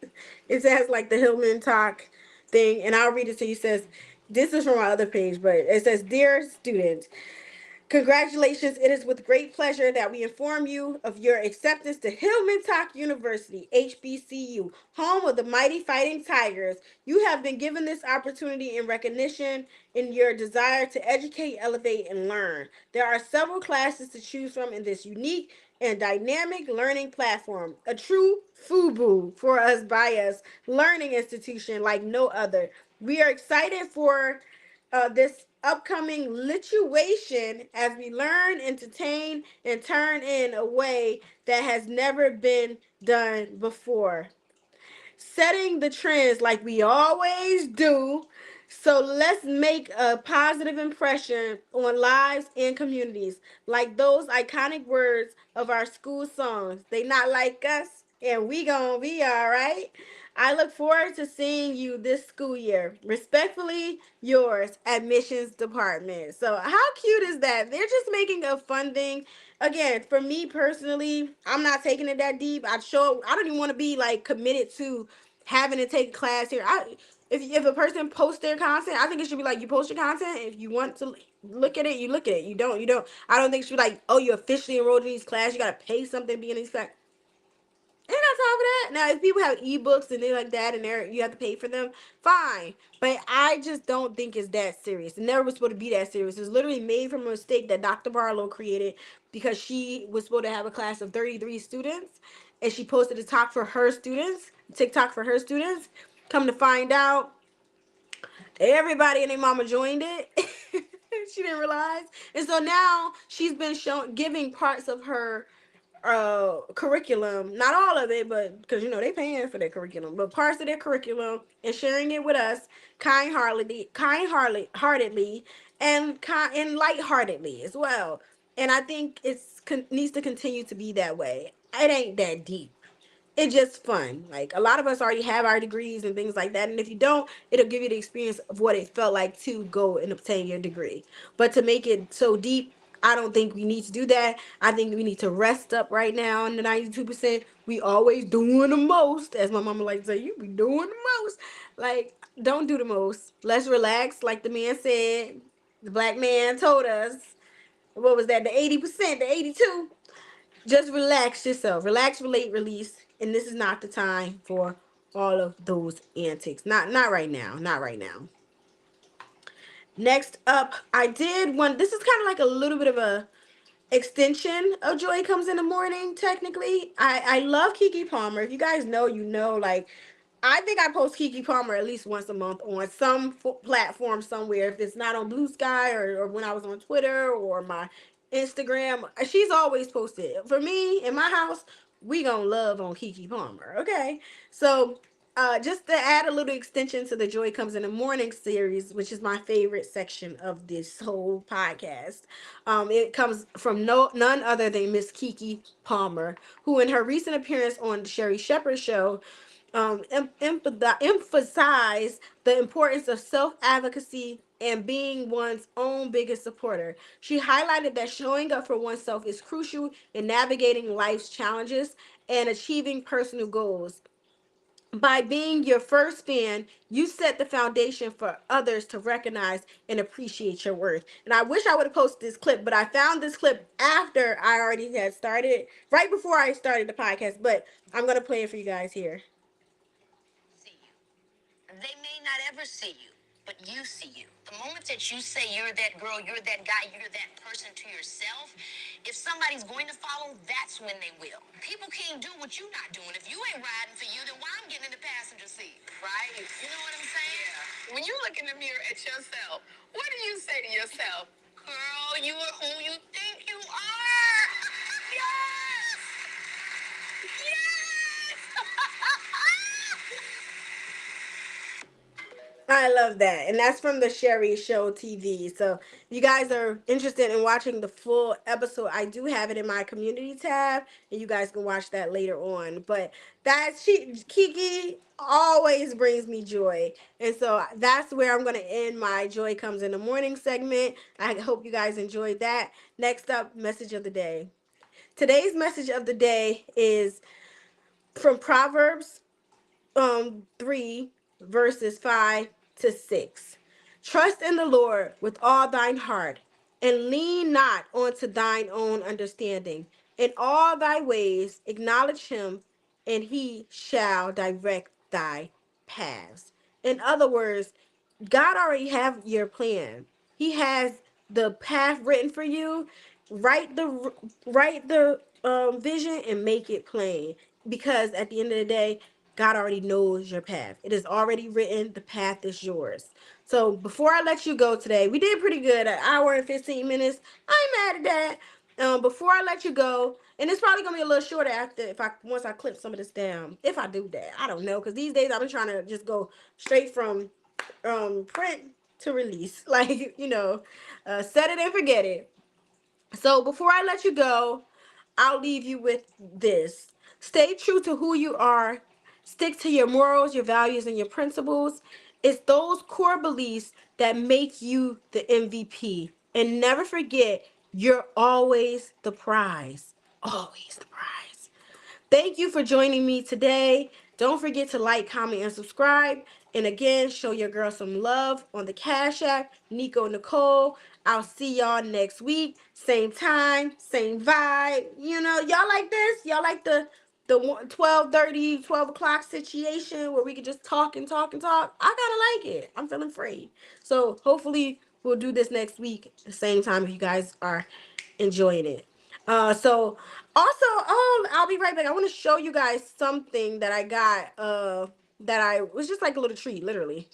It says like the HillmanTok thing, and I'll read it to you. It says, this is from my other page, but it says, "Dear student, congratulations. It is with great pleasure that we inform you of your acceptance to HillmanTok University, HBCU, home of the mighty Fighting Tigers. You have been given this opportunity in recognition in your desire to educate, elevate, and learn. There are several classes to choose from in this unique and dynamic learning platform, a true FUBU for us by us learning institution like no other. We are excited for this upcoming lituation as we learn, entertain, and turn in a way that has never been done before. Setting the trends like we always do. So let's make a positive impression on lives and communities, like those iconic words of our school songs. They not like us, And we gonna be all right. I look forward to seeing you this school year. Respectfully yours, admissions department. So how cute is that? They're just making a fun thing. Again, for me personally, I'm not taking it that deep. I don't even want to be like committed to having to take a class here. If a person posts their content, I think it should be like you post your content. If you want to look at it, you look at it. You don't. I don't think it should be like, oh, you officially enrolled in these classes. You gotta pay something to be in these classes. Ain't got time for that. Now, if people have ebooks and things like that, and you have to pay for them, fine. But I just don't think it's that serious. It never was supposed to be that serious. It was literally made from a mistake that Dr. Barlow created because she was supposed to have a class of 33 students, and she posted a TikTok for her students. Come to find out, everybody and their mama joined it. She didn't realize, and so now she's been giving parts of her curriculum, not all of it, but because they paying for their curriculum, but parts of their curriculum, and sharing it with us heartedly, and lightheartedly as well. And I think needs to continue to be that way. It ain't that deep. It's just fun. Like, a lot of us already have our degrees and things like that, and if you don't, it'll give you the experience of what it felt like to go and obtain your degree. But to make it so deep, I don't think we need to do that. I think we need to rest up right now in the 92%. We always doing the most, as my mama likes to say. You be doing the most. Like, don't do the most. Let's relax, like the man said. The black man told us, what was that, the 80%, the 82. Just relax yourself. Relax, relate, release. And this is not the time for all of those antics. Not right now. Not right now. Next up, I did one. This is kind of like a little bit of a extension of Joy Comes in the Morning. Technically, I love Kiki Palmer. If you guys know, like, I think I post Kiki Palmer at least once a month on some platform somewhere. If it's not on Blue Sky, or when I was on Twitter or my Instagram, she's always posted. For me, in my house, we gonna love on Kiki Palmer. Okay, so just to add a little extension to the Joy Comes in the Morning series, which is my favorite section of this whole podcast. It comes from none other than Miss Kiki Palmer, who in her recent appearance on the Sherry Shepherd show emphasize the importance of self-advocacy and being one's own biggest supporter. She highlighted that showing up for oneself is crucial in navigating life's challenges and achieving personal goals. By being your first fan, you set the foundation for others to recognize and appreciate your worth. And I wish I would have posted this clip, but I found this clip after I already had started, right before I started the podcast. But I'm going to play it for you guys here. See you. They may not ever see you, but you see you. The moment that you say you're that girl, you're that guy, you're that person to yourself, if somebody's going to follow, that's when they will. People can't do what you're not doing. If you ain't riding for you, then why I'm getting in the passenger seat, right? You know what I'm saying? Yeah. When you look in the mirror at yourself, what do you say to yourself? Girl, you are who you think you are. Yes! Yes! I love that. And that's from the Sherry Show TV. So if you guys are interested in watching the full episode, I do have it in my community tab, and you guys can watch that later on. But Kiki always brings me joy. And so that's where I'm going to end my Joy Comes in the Morning segment. I hope you guys enjoyed that. Next up, message of the day. Today's message of the day is from Proverbs 3 verses 5 to 6. Trust in the Lord with all thine heart, and lean not onto thine own understanding. In all thy ways acknowledge him, and he shall direct thy paths. In other words, God already have your plan. He has the path written for you. Write the vision and make it plain. Because at the end of the day, God already knows your path. It is already written. The path is yours. So before I let you go today, we did pretty good. An hour and 15 minutes. I ain't mad at that. Before I let you go, and it's probably gonna be a little shorter after once I clip some of this down. If I do that, I don't know, because these days I've been trying to just go straight from print to release. Like, set it and forget it. So before I let you go, I'll leave you with this. Stay true to who you are. Stick to your morals, your values, and your principles. It's those core beliefs that make you the MVP. And never forget, you're always the prize. Always the prize. Thank you for joining me today. Don't forget to like, comment, and subscribe. And again, show your girl some love on the Cash App, Nico Nicole. I'll see y'all next week. Same time, same vibe. You know, y'all like this? Y'all like the 12:30, 12 o'clock situation where we can just talk and talk and talk? I kind of like it. I'm feeling free. So hopefully we'll do this next week at the same time if you guys are enjoying it. So also, I'll be right back. I want to show you guys something that I got. That I was just like a little treat, literally.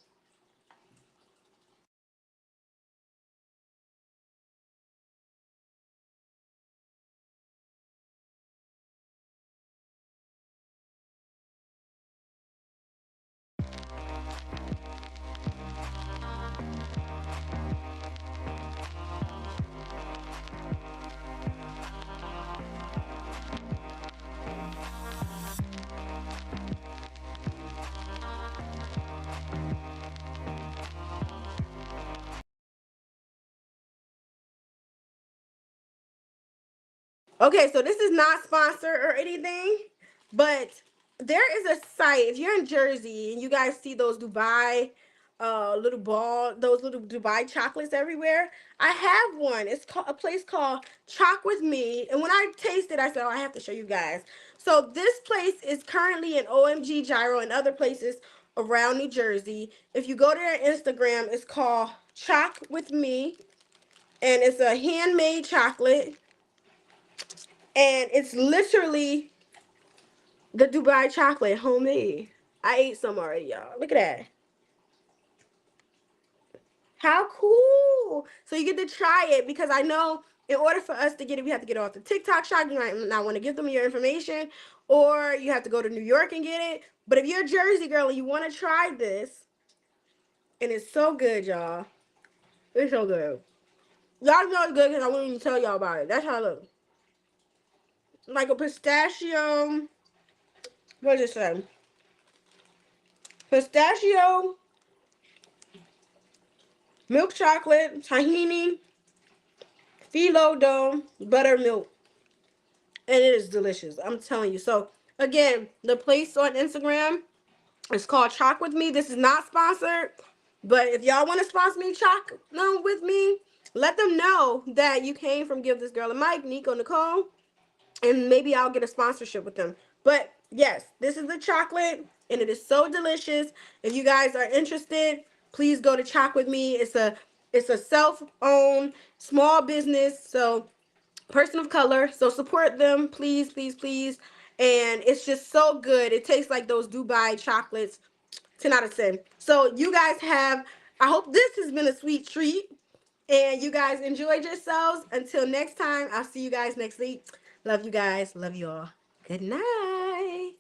Okay, so this is not sponsored or anything, but there is a site. If you're in Jersey and you guys see those Dubai little ball, those little Dubai chocolates everywhere, I have one. It's called a place called Choc with Me. And when I tasted, I said, oh, I have to show you guys. So this place is currently in OMG Gyro and other places around New Jersey. If you go to their Instagram, it's called Choc with Me, and it's a handmade chocolate. And it's literally the Dubai chocolate, homemade. I ate some already, y'all. Look at that. How cool. So you get to try it, because I know in order for us to get it, we have to get off the TikTok shop. You might not want to give them your information, or you have to go to New York and get it. But if you're a Jersey girl and you want to try this, and it's so good, y'all. It's so good. Y'all know it's good because I wouldn't even tell y'all about it. That's how it looks. Like a pistachio. What does it say? Pistachio, milk chocolate, tahini, phyllo dough, buttermilk, and it is delicious. I'm telling you. So again, the place on Instagram is called Chalk with Me. This is not sponsored, but if y'all want to sponsor me, Chalk with Me, let them know that you came from Give This Girl a Mic, Nico Nicole, and maybe I'll get a sponsorship with them. But yes, this is the chocolate, and it is so delicious. If you guys are interested, please go to Chalk with Me. It's a self-owned small business, so person of color. So support them, please, please, please. And it's just so good. It tastes like those Dubai chocolates. 10 out of 10. So you guys have, I hope this has been a sweet treat and you guys enjoyed yourselves. Until next time, I'll see you guys next week. Love you guys. Love you all. Good night.